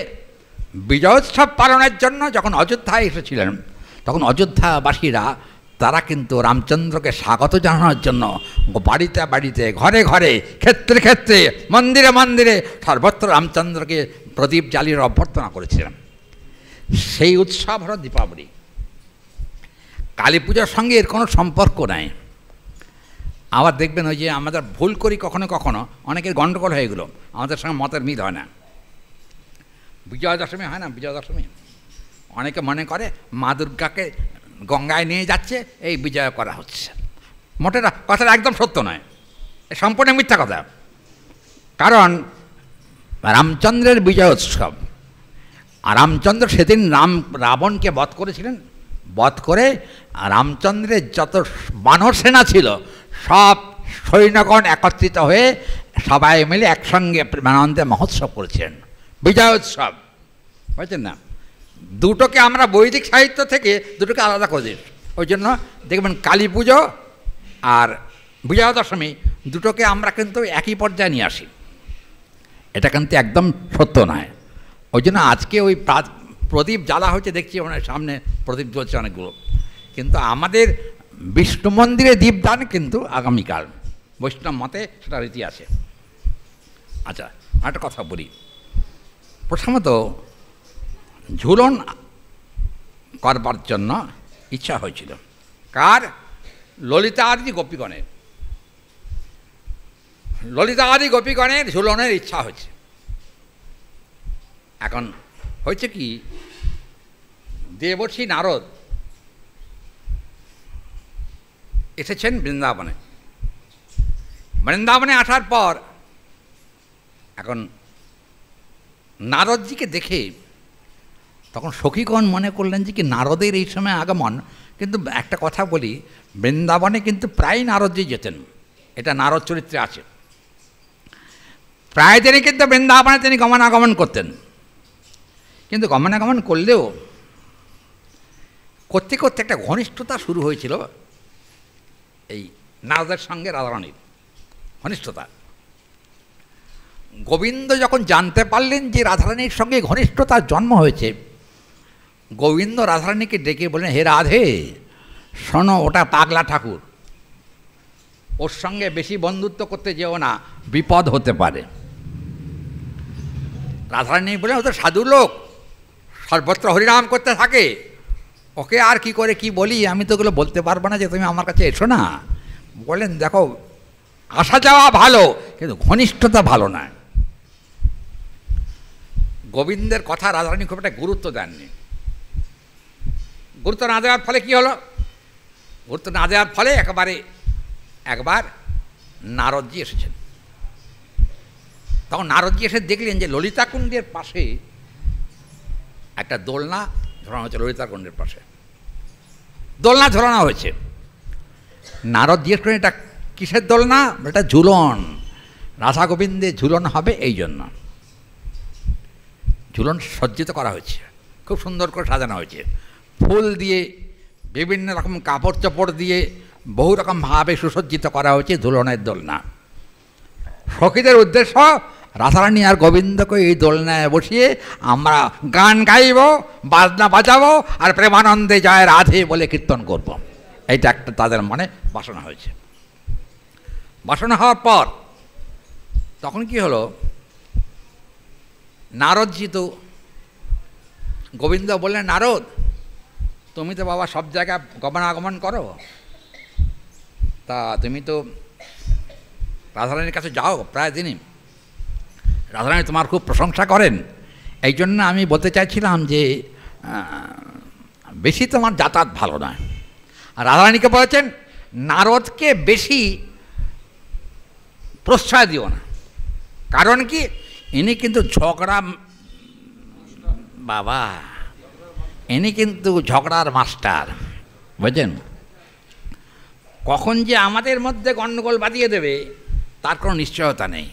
বিজয়োৎসব পালনের জন্য যখন অযোধ্যায় এসেছিলেন, তখন অযোধ্যাবাসীরা তারা কিন্তু রামচন্দ্রকে স্বাগত জানানোর জন্য বাড়িতে বাড়িতে, ঘরে ঘরে, ক্ষেত্রে ক্ষেত্রে, মন্দিরে মন্দিরে সর্বত্র রামচন্দ্রকে প্রদীপ জ্বালিয়ে অভ্যর্থনা করেছিলেন। সেই উৎসব হলো দীপাবলি। কালী পূজার সঙ্গে এর কোনো সম্পর্ক নাই। আবার দেখবেন ওই যে আমাদের ভুল করি কখনো কখনো, অনেকের গণ্ডগোল হয়ে গেলো, আমাদের সঙ্গে মতের মিল হয় না। বিজয়া দশমী হয় না, বিজয়া দশমী অনেকে মনে করে মা দুর্গাকে গঙ্গায় নিয়ে যাচ্ছে, এই বিজয় করা হচ্ছে। মোটেটা কথাটা একদম সত্য নয়, এ সম্পূর্ণ মিথ্যা কথা। কারণ রামচন্দ্রের বিজয় উৎসব, আর রামচন্দ্র সেদিন রাবণকে বধ করেছিলেন। বধ করে রামচন্দ্রের যত বানর সেনা ছিল সব সৈন্যগণ একত্রিত হয়ে সবাই মিলে একসঙ্গে প্রেমানন্দে মহোৎসব করেছিলেন, বিজয় উৎসব, বুঝছেন না? দুটোকে আমরা বৈদিক সাহিত্য থেকে দুটোকে আলাদা করে দিই। ওই জন্য দেখবেন কালী পুজো আর বিজয়া দশমী দুটোকে আমরা কিন্তু একই পর্যায়ে নিয়ে আসি। এটা কিন্তু একদম সত্য নয়। ওই জন্য আজকে ওই প্রদীপ জ্বালা হচ্ছে, দেখছি ওনার সামনে প্রদীপ জ্বলছে অনেকগুলো, কিন্তু আমাদের বিষ্ণু মন্দিরে দীপদান কিন্তু আগামীকাল, বৈষ্ণব মতে সেটা রীতি আছে। আচ্ছা, একটা কথা বলি। প্রথমত ঝুলন করবার জন্য ইচ্ছা হয়েছিল কার? ললিতাদি গোপীগণের। ললিতাদি গোপীগণের ঝুলনের ইচ্ছা হয়েছে। এখন হয়েছে কি, দেবর্ষি নারদ এসেছেন বৃন্দাবনে। বৃন্দাবনে আসার পর এখন নারদজিকে দেখে তখন সখীগণ মনে করলেন যে কি নারদের এই সময় আগমন। কিন্তু একটা কথা বলি, বৃন্দাবনে কিন্তু প্রায় নারদজি যেতেন, এটা নারদ চরিত্রে আছে। প্রায় দিনই কিন্তু বৃন্দাবনে তিনি গমনাগমন করতেন। কিন্তু গমনাগমন করলেও করতে করতে একটা ঘনিষ্ঠতা শুরু হয়েছিল এই নারদের সঙ্গে রাধারানীর ঘনিষ্ঠতা। গোবিন্দ যখন জানতে পারলেন যে রাধারানীর সঙ্গে ঘনিষ্ঠতার জন্ম হয়েছে, গোবিন্দ রাধারানীকে ডেকে বললেন, হে রাধে শোনো, ওটা পাগলা ঠাকুর, ওর সঙ্গে বেশি বন্ধুত্ব করতে যেও না, বিপদ হতে পারে। রাধারানী বললেন, ও তো সাধু লোক, সর্বত্র হরিনাম করতে থাকে, ওকে আর কি করে কি বলি, আমি তো ওগুলো বলতে পারবো না, যে তুমি আমার কাছে এসো না। বললেন, দেখো আসা যাওয়া ভালো, কিন্তু ঘনিষ্ঠতা ভালো না। গোবিন্দের কথা রাধারানী খুব একটা গুরুত্ব দেননি। গুরুত্ব না দেওয়ার ফলে কী হলো? গুরুত্ব না দেওয়ার ফলে একবার নারদজি এসেছেন। তখন নারদজি এসে দেখলেন যে ললিতা কুণ্ডের পাশে একটা দোলনা ঝোলানো হয়েছে। ললিতা কুণ্ডের পাশে দোলনা ঝোলানো হয়েছে। নারদ জিজ্ঞেস করেন, এটা কিসের দোলনা? এটা ঝুলন, রাধা গোবিন্দের ঝুলন হবে, এই জন্য ঝুলন সজ্জিত করা হয়েছে, খুব সুন্দর করে সাজানো হয়েছে, ফুল দিয়ে, বিভিন্ন রকম কাপড় চোপড় দিয়ে, বহু রকমভাবে সুসজ্জিত করা হয়েছে ঝুলনের দোলনা। সখীদের উদ্দেশ্য রাধারানী আর গোবিন্দকে এই দোলনায় বসিয়ে আমরা গান গাইব, বাজনা বাজাবো, আর প্রেমানন্দে যায় রাধে বলে কীর্তন করব। এইটা একটা তাদের মনে বাসনা হয়েছে। বাসনা হওয়ার পর তখন কি হলো, নারদজি তো, গোবিন্দ বললেন, নারদ তুমি তো বাবা সব জায়গায় গমনাগমন করো, তা তুমি তো রাধারানীর কাছে যাও প্রায় দিনই, রাধারানী তোমার খুব প্রশংসা করেন, এই জন্য আমি বলতে চাইছিলাম যে বেশি তোমার যাতায়াত ভালো নয়। আর রাধারানীকে বলেছেন, নারদকে বেশি প্রশ্রয় দিও না, কারণ কি ইনি কিন্তু ঝগড়া বাবা, ইনি কিন্তু ঝগড়ার মাস্টার, বুঝছেন? কখন যে আমাদের মধ্যে গণ্ডগোল বাঁধিয়ে দেবে তার কোনো নিশ্চয়তা নেই।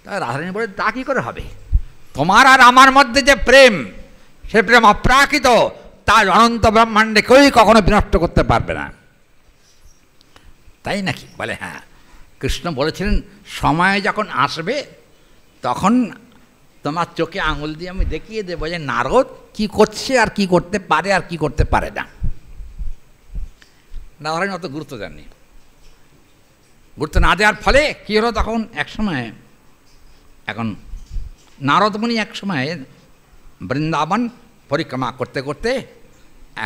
তা রাধারানী বলে, তা কী করে হবে? তোমার আর আমার মধ্যে যে প্রেম, সে প্রেম অপ্রাকৃত, তার অনন্ত ব্রহ্মাণ্ডে কেউই কখনো বিনষ্ট করতে পারবে না। তাই নাকি? বলে হ্যাঁ, কৃষ্ণ বলেছিলেন সময় যখন আসবে তখন তোমার চোখে আঙুল দিয়ে আমি দেখিয়ে দেবো যে নারদ কি করছে আর কি করতে পারে আর কি করতে পারে না। রাধারানী অত গুরুত্ব দেননি। গুরুত্ব না দেওয়ার ফলে কী হলো, তখন একসময় এখন নারদমুনি একসময় বৃন্দাবন পরিক্রমা করতে করতে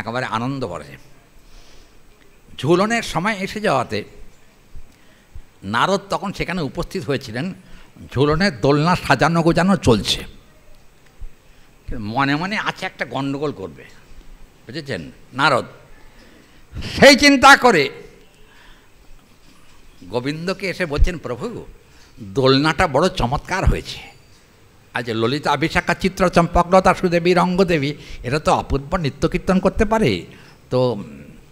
একেবারে আনন্দ করে। ঝুলনের সময় এসে যাওয়াতে নারদ তখন সেখানে উপস্থিত হয়েছিলেন। ঝুলনের দোলনা সাজানো গোজানো চলছে, মনে মনে আছে একটা গণ্ডগোল করবে, বুঝেছেন নারদ। সেই চিন্তা করে গোবিন্দকে এসে বলছেন, প্রভু দোলনাটা বড় চমৎকার হয়েছে, আজ ললিতা বিশাখা চিত্র চম্পকলতা সুদেবী রঙ্গদেবী এরা তো অপূর্ব নৃত্য কীর্তন করতে পারে, তো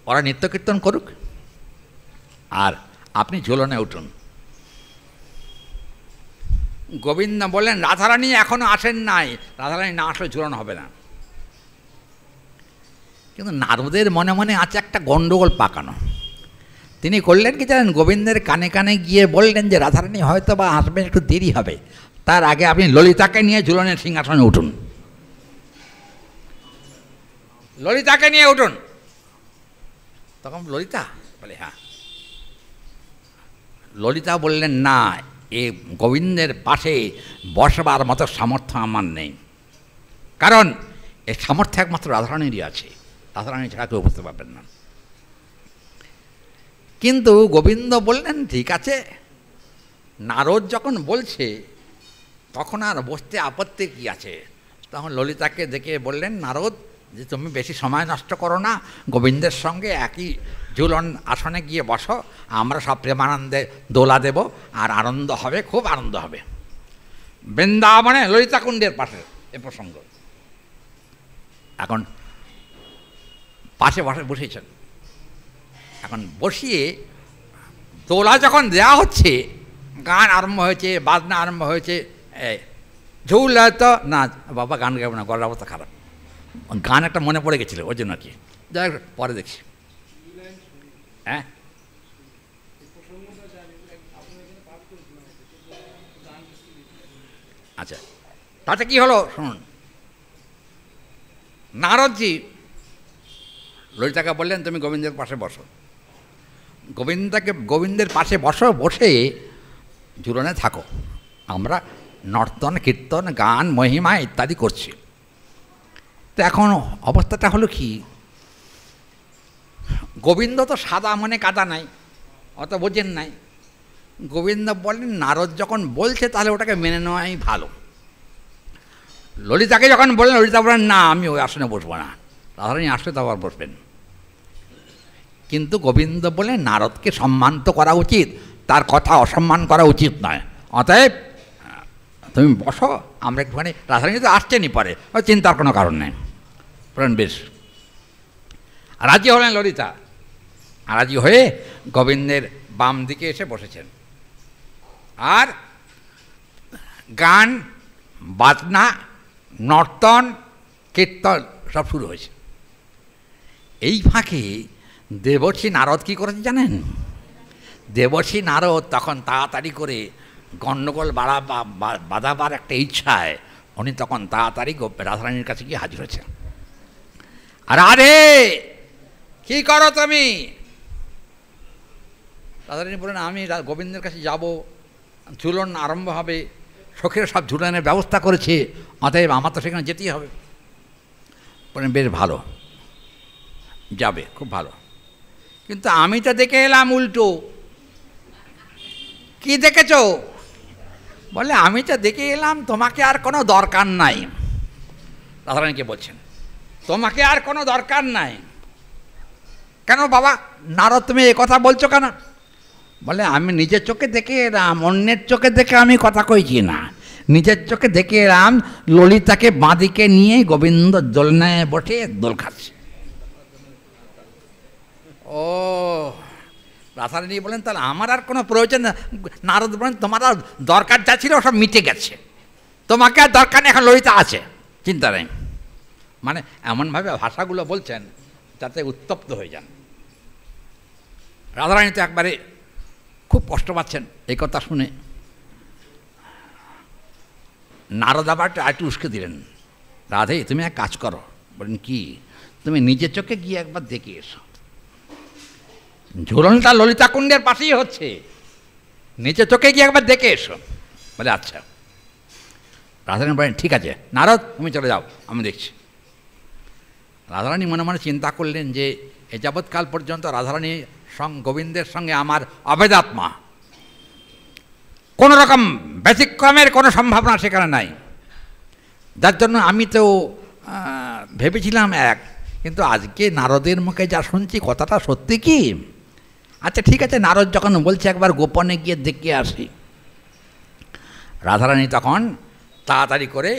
ওরা নৃত্য কীর্তন করুক আর আপনি ঝুলনে উঠুন। গোবিন্দ বললেন, রাধারানী এখনও আসেন নাই, রাধারানী না আসলে ঝুলন হবে না। কিন্তু নারদের মনে মনে আছে একটা গণ্ডগোল পাকানো। তিনি করলেন কি জানেন, গোবিন্দের কানে কানে গিয়ে বললেন যে রাধারানী হয়তো বা আসবেন, একটু দেরি হবে, তার আগে আপনি ললিতাকে নিয়ে ঝুলনের সিংহাসনে উঠুন, ললিতাকে নিয়ে উঠুন। তখন ললিতা বলে হ্যাঁ। ললিতা বললেন, না, এ গোবিন্দের পাশে বসবার মতো সামর্থ্য আমার নেই, কারণ এর সামর্থ্য একমাত্র রাধারানীরই আছে, রাধারানী ছাড়া কেউ বুঝতে পারবেন না। কিন্তু গোবিন্দ বললেন, ঠিক আছে, নারদ যখন বলছে তখন আর বসতে আপত্তি কী আছে। তখন ললিতাকে দেখে বললেন নারদ যে তুমি বেশি সময় নষ্ট করো না, গোবিন্দের সঙ্গে একই ঝুলন আসনে গিয়ে বসো, আমরা সব প্রেমানন্দে দোলা দেব আর আনন্দ হবে, খুব আনন্দ হবে। বৃন্দাবনে ললিতা কুণ্ডের পাশে এ প্রসঙ্গ। এখন পাশে বসেছেন, এখন বসিয়ে দোলা যখন দেওয়া হচ্ছে, গান আরম্ভ হয়েছে, বাজনা আরম্ভ হয়েছে, ঝুল তো না বাবা গান গাবো না, গলার অবস্থা খারাপ, গান একটা মনে পড়ে গেছিলো ওই জন্য আর কি, যাই পরে দেখছি। হ্যাঁ আচ্ছা, তাতে কি হলো শুনুন। নারদজি ললিতাকে বললেন, তুমি গোবিন্দের পাশে বসো, গোবিন্দের পাশে বসো, বসে ঝুলনে থাকো, আমরা নর্তন কীর্তন গান মহিমা ইত্যাদি করছি। তো এখন অবস্থাটা হলো কি, গোবিন্দ তো সাদা মনে কাদা নাই, অত বোঝেন নাই। গোবিন্দ বললেন, নারদ যখন বলছে তাহলে ওটাকে মেনে নেওয়াই ভালো। ললিতাকে যখন বললেন, ললিতা বললেন, না আমি ওই আসনে বসবো না, রাধারানী আসলে তো আবার বসবেন। কিন্তু গোবিন্দ বললেন, নারদকে সম্মান তো করা উচিত, তার কথা অসম্মান করা উচিত নয়, অতএব তুমি বসো, আমরা একটুখানি, রাধারানী তো আসছেনই পরে, ওই চিন্তার কোনো কারণ নেই। বলেন বেশ। রাজি হলেন ললিতা, রাজি হয়ে গোবিন্দের বাম দিকে এসে বসেছেন, আর গান বাজনা নর্তন কীর্তন সব শুরু হয়েছে। এই ফাঁকে দেবর্ষি নারদ কী করেছে জানেন? দেবর্ষি নারদ তখন তাড়াতাড়ি করে গণ্ডগোল বাঁধাবার একটা ইচ্ছায় উনি তখন তাড়াতাড়ি রাধারানীর কাছে গিয়ে হাজির হয়েছেন। রাধে কী করো তুমি? রাধারানী বলেন, আমি গোবিন্দের কাছে যাব, ঝুলন আরম্ভ হবে, সখীরা সব ঝুলনের ব্যবস্থা করেছে, অতএব আমার তো সেখানে যেতেই হবে। বলেন বেশ ভালো, যাবে, খুব ভালো, কিন্তু আমি তো দেখে এলাম উল্টো। কি দেখেছ? বলে, আমি তো দেখে এলাম তোমাকে আর কোনো দরকার নাই। রাধারানীকে বলছেন, তোমাকে আর কোনো দরকার নাই। কেন বাবা নারদ তুমি এ কথা বলছো কেন? বলে, আমি নিজের চোখে দেখে এলাম, অন্যের চোখে দেখে আমি কথা কইছি না, নিজের চোখে দেখে এলাম ললিতাকে বাঁদিকে নিয়ে গোবিন্দ দোলনায় বসে দোল খাচ্ছে। ও, রাধারানী বলেন, তাহলে আমার আর কোনো প্রয়োজন না। নারদ বলেন, তোমার আর দরকার যা ছিল সব মিটে গেছে, তোমাকে আর দরকার নেই, এখন ললিতা আছে, চিন্তা নেই। মানে এমনভাবে ভাষাগুলো বলছেন যাতে উত্তপ্ত হয়ে যান। রাধারানী তো একবারে খুব কষ্ট পাচ্ছেন এই কথা শুনে। নারদ আবার একটু উস্কে দিলেন, রাধে তুমি এক কাজ করো। বলেন কি? তুমি নিজের চোখে গিয়ে একবার দেখে এসো। ঝুলনটা ললিতা কুণ্ডের পাশেই হচ্ছে, নিজের চোখে গিয়ে একবার দেখে এসো। বলে আচ্ছা। রাধারানী বলেন ঠিক আছে নারদ তুমি চলে যাও, আমি দেখছি। রাধারানী মনে মনে চিন্তা করলেন যে এ যাবৎকাল পর্যন্ত রাধারানী গোবিন্দের সঙ্গে আমার অভেদাত্মা, কোনো রকম ব্যতিক্রমের কোনো সম্ভাবনা সেখানে নাই। যার জন্য আমি তো ভেবেছিলাম এক, কিন্তু আজকে নারদের মুখে যা শুনছি কথাটা সত্যি কি? আচ্ছা ঠিক আছে, নারদ যখন বলছে একবার গোপনে গিয়ে দেখে আসি। রাধারানী তখন তাড়াতাড়ি করে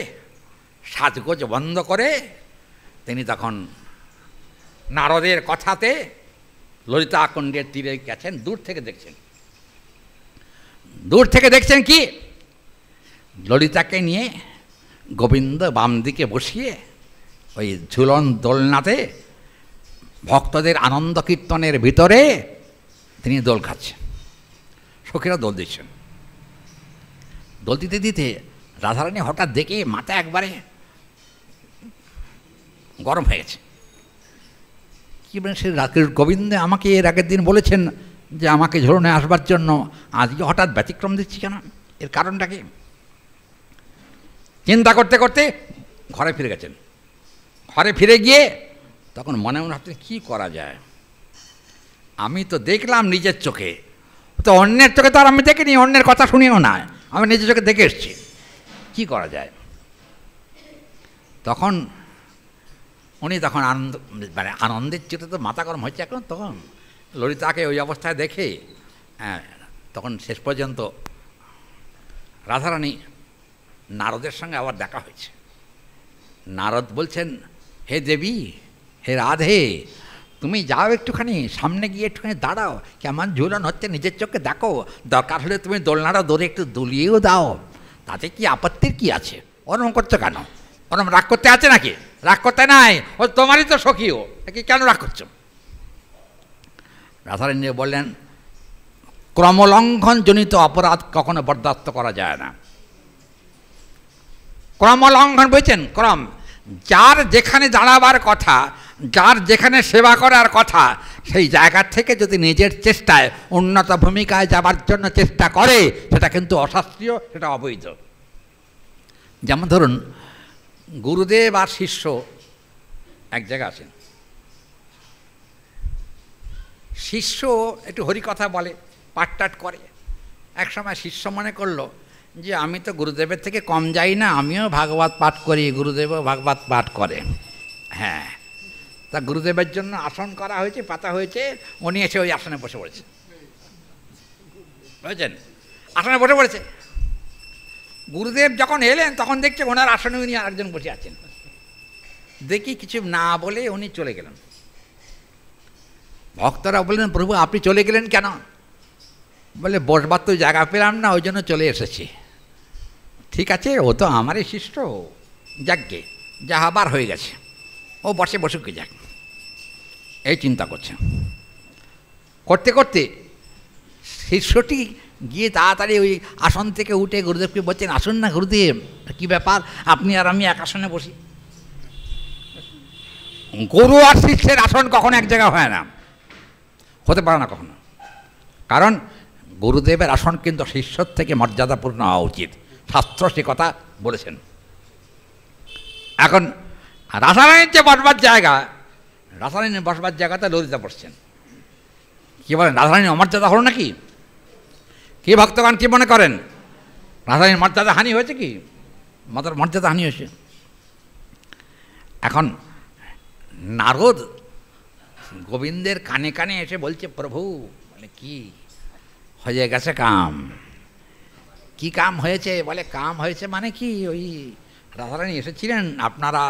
সাজগোজ বন্ধ করে তিনি তখন নারদের কথাতে ললিতা কুণ্ডের তীরে গেছেন। দূর থেকে দেখছেন, দূর থেকে দেখছেন কি ললিতাকে নিয়ে গোবিন্দ বাম দিকে বসিয়ে ওই ঝুলন দোলনাতে ভক্তদের আনন্দ কীর্তনের ভিতরে তিনি দোল খাচ্ছেন, সখীরা দোল দিচ্ছেন। দোল দিতে দিতে রাধারানী হঠাৎ দেখে মাথা একবারে গরম হয়ে গেছে। কী বলেন, সে গোবিন্দ আমাকে এর আগের দিন বলেছেন যে আমাকে ঝুলনে আসবার জন্য, আজকে হঠাৎ ব্যতিক্রম দিচ্ছি কেন? এর কারণটা কি? চিন্তা করতে করতে ঘরে ফিরে গেছেন। ঘরে ফিরে গিয়ে তখন মনে মনে ভাবতেন কী করা যায়। আমি তো দেখলাম নিজের চোখে, তো অন্যের চোখে তো আর আমি দেখিনি, অন্যের কথা শুনিও না, আমি নিজের চোখে দেখে এসেছি, কী করা যায়। তখন উনি তখন আনন্দের চিত্তে তো মাথা গরম হচ্ছে এখন। তখন ললিতাকে ওই অবস্থায় দেখে তখন শেষ পর্যন্ত রাধারানী নারদের সঙ্গে আবার দেখা হয়েছে। নারদ বলছেন, হে দেবী, হে রাধে, তুমি যাও একটুখানি সামনে গিয়ে একটুখানি দাঁড়াও, কেমন ঝুলন হচ্ছে নিজের চোখে দেখো, দরকার হলে তুমি দোলনাটা দৌড়ে একটু দুলিয়েও দাও, তাতে কি আপত্তির কি আছে? ওরম করছো কেন? ওরম রাগ করতে আছে নাকি? রাগ করতে নাই, ও তোমারই তো সখীও, কি কেন রাগ করছো? রাধারানী বললেন, ক্রমলঙ্ঘনজনিত অপরাধ কখনো বরদাস্ত করা যায় না। ক্রমলঙ্ঘন বলছেন, ক্রম, যার যেখানে দাঁড়াবার কথা, যার যেখানে সেবা করার কথা, সেই জায়গা থেকে যদি নিজের চেষ্টায় উন্নত ভূমিকায় যাবার জন্য চেষ্টা করে, সেটা কিন্তু অশাস্ত্রীয়, সেটা অবৈধ। যেমন ধরুন, গুরুদেব আর শিষ্য এক জায়গায় আছেন। শিষ্য একটু হরিকথা বলে, পাঠটাট করে। এক সময় শিষ্য মনে করলো যে আমি তো গুরুদেবের থেকে কম যাই না, আমিও ভাগবত পাঠ করি, গুরুদেবও ভাগবত পাঠ করে। হ্যাঁ, তা গুরুদেবের জন্য আসন করা হয়েছে, পাতা হয়েছে, উনি এসে ওই আসনে বসে পড়েছে, বুঝেছেন? আসনে বসে পড়েছে। গুরুদেব যখন এলেন তখন দেখছে ওনার আসনে উনি আরেকজন বসে আছেন। দেখি কিছু না বলে উনি চলে গেলেন। ভক্তরা বললেন, প্রভু আপনি চলে গেলেন কেন? বলে, বসবার তো জায়গা পেলাম না, ওই জন্য চলে এসেছি। ঠিক আছে, ও তো আমারই শিষ্য, যাকগে, যা হবার হয়ে গেছে, ও বসে বসুক যাক, এই চিন্তা করছে। করতে করতে শিষ্যটি গিয়ে তাড়াতাড়ি ওই আসন থেকে উঠে গুরুদেবকে বলছেন, আসুন না গুরুদেব, কী ব্যাপার, আপনি আর আমি এক আসনে বসি। গুরু আর শিষ্যের আসন কখনো এক জায়গা হয় না, হতে পারে না কখনো। কারণ গুরুদেবের আসন কিন্তু শিষ্যর থেকে মর্যাদাপূর্ণ হওয়া উচিত, শাস্ত্র সে কথা বলেছেন। এখন রাধারানীর যে বসবার জায়গা, রাধারানীর বসবার জায়গাতে ললিতা বসছেন। কী বলেন, রাধারানীর অমর্যাদা হলো নাকি? কি ভক্তগণ কি মনে করেন? রাধারানীর মর্যাদা হানি হয়েছে কি? মর্যাদা হানি হয়েছে। এখন নারদ গোবিন্দের কানে কানে এসে বলছে, প্রভু, বলে কি হয়ে গেছে কাম? কি কাম হয়েছে? বলে, কাম হয়েছে মানে কি, ওই রাধারানী এসেছিলেন, আপনারা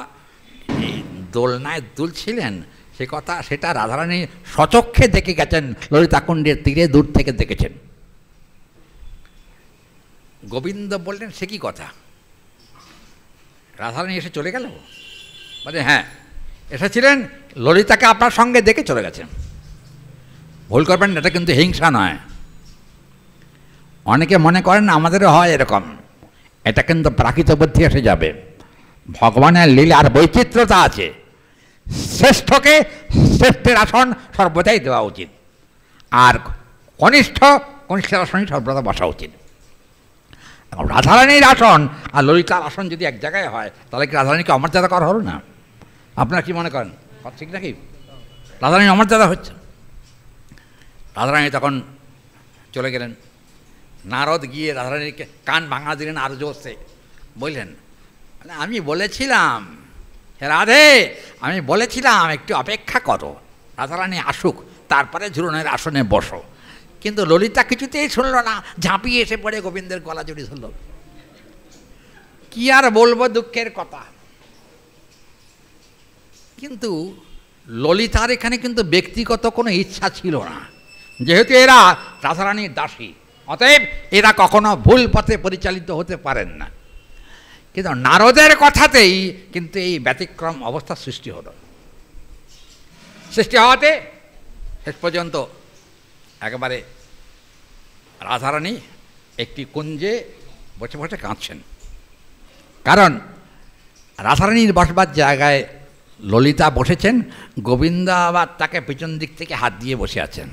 এই দোলনায় দুলছিলেন, সে কথা, সেটা রাধারানী স্বচক্ষে দেখে গেছেন, ললিতা কুণ্ডের তীরে দূর থেকে দেখেছেন। গোবিন্দ বললেন, সে কি কথা, রাধারানী এসে চলে গেল? বলে, হ্যাঁ এসেছিলেন, ললিতাকে আপনার সঙ্গে দেখে চলে গেছেন। ভুল করবেন, এটা কিন্তু হিংসা নয়। অনেকে মনে করেন আমাদেরও হয় এরকম, এটা কিন্তু প্রাকৃত বুদ্ধি এসে যাবে। ভগবানের লীলার বৈচিত্র্যতা আছে, শ্রেষ্ঠকে শ্রেষ্ঠের আসন সর্বদাই দেওয়া উচিত, আর কনিষ্ঠের আসনই সর্বদা বসা উচিত। রাধারানীর আসন আর ললিতার আসন যদি এক জায়গায় হয় তাহলে কি রাধারানীকে অমর্যাদা করা হলো না? আপনারা কি মনে করেন? ঠিক নাকি? রাধারানী অমর্যাদা হচ্ছে। রাধারানী তখন চলে গেলেন। নারদ গিয়ে রাধারানীকে কান ভাঙা দিলেন আরো জোরসে, বললেন, আমি বলেছিলাম হে রাধে, আমি বলেছিলাম একটু অপেক্ষা করো, রাধারানী আসুক, তারপরে ঝুলনের আসনে বসো। কিন্তু ললিতা কিছুতেই শুনল না, ঝাঁপিয়ে এসে পড়ে গোবিন্দের গলা জড়ি ধরল। কি আর বলবো, দুঃখের কথা। কিন্তু ললিতার এখানে কিন্তু ব্যক্তিগত কোনো ইচ্ছা ছিল না, যেহেতু এরা রাধারানীর দাসী, অতএব এরা কখনো ভুল পথে পরিচালিত হতে পারেন না। কিন্তু নারদের কথাতেই কিন্তু এই ব্যতিক্রম অবস্থার সৃষ্টি হলো। সৃষ্টি হওয়াতে শেষ পর্যন্ত একেবারে রাধারানী একটি কুঞ্জে বসে বসে কাঁদছেন। কারণ রাধারানীর বসবার জায়গায় ললিতা বসেছেন, গোবিন্দ আবার তাকে পিছন দিক থেকে হাত দিয়ে বসে আছেন।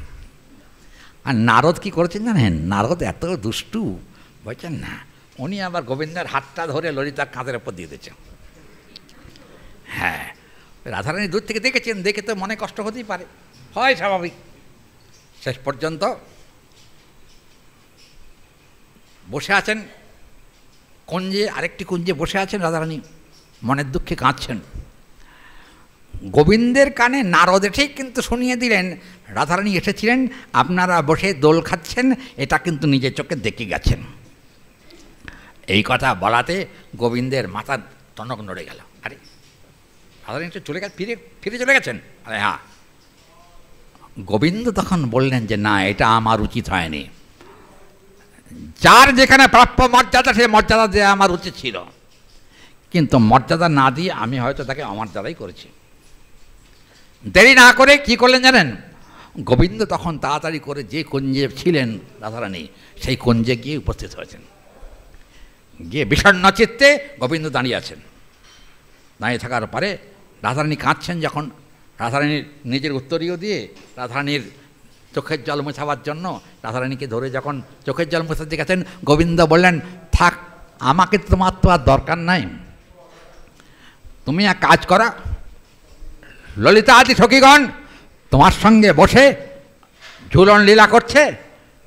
আর নারদ কি করেছেন জানেন? নারদ এত দুষ্টু, বলছেন না, উনি আবার গোবিন্দের হাতটা ধরে ললিতার কাঁধের ওপর দিয়ে দিয়েছেন। হ্যাঁ, রাধারানী দূর থেকে দেখেছেন, দেখে তো মনে কষ্ট হতেই পারে, হয় স্বাভাবিক। শেষ পর্যন্ত বসে আছেন কুঞ্জে, আরেকটি কুঞ্জে বসে আছেন রাধারানী, মনের দুঃখে কাঁদছেন। গোবিন্দের কানে নারদ ঠিক কিন্তু শুনিয়ে দিলেন, রাধারানী এসেছিলেন, আপনারা বসে দোল খাচ্ছেন, এটা কিন্তু নিজের চোখে দেখে গেছেন। এই কথা বলাতে গোবিন্দের মাথা টনক নড়ে গেল। আরে রাধারানী চলে গেছে, ফিরে চলে গেছেন? আরে হ্যাঁ। গোবিন্দ তখন বললেন যে না, এটা আমার উচিত হয়নি, যার যেখানে প্রাপ্য মর্যাদা সে মর্যাদা দেওয়া আমার উচিত ছিল, কিন্তু মর্যাদা না দিয়ে আমি হয়তো তাকে অমর্যাদাই করেছি। দেরি না করে কি করলেন জানেন? গোবিন্দ তখন তাড়াতাড়ি করে যে কুঞ্জে ছিলেন রাধারানী, সেই কুঞ্জে গিয়ে উপস্থিত হয়েছেন। গিয়ে বিষণ্ণ চিত্তে গোবিন্দ দাঁড়িয়ে আছেন। দাঁড়িয়ে থাকার পরে রাধারানী কাঁদছেন। যখন রাধারানীর নিজের উত্তরীয় দিয়ে রাধারানীর চোখের জল মোছাবার জন্য রাধারানীকে ধরে যখন চোখের জল মোছাতে গেছেন, গোবিন্দ বললেন, থাক, আমাকে তোমার তো আর দরকার নাই, তুমি এক কাজ করো, ললিতা আদি সখীগণ তোমার সঙ্গে বসে ঝুলন লীলা করছে,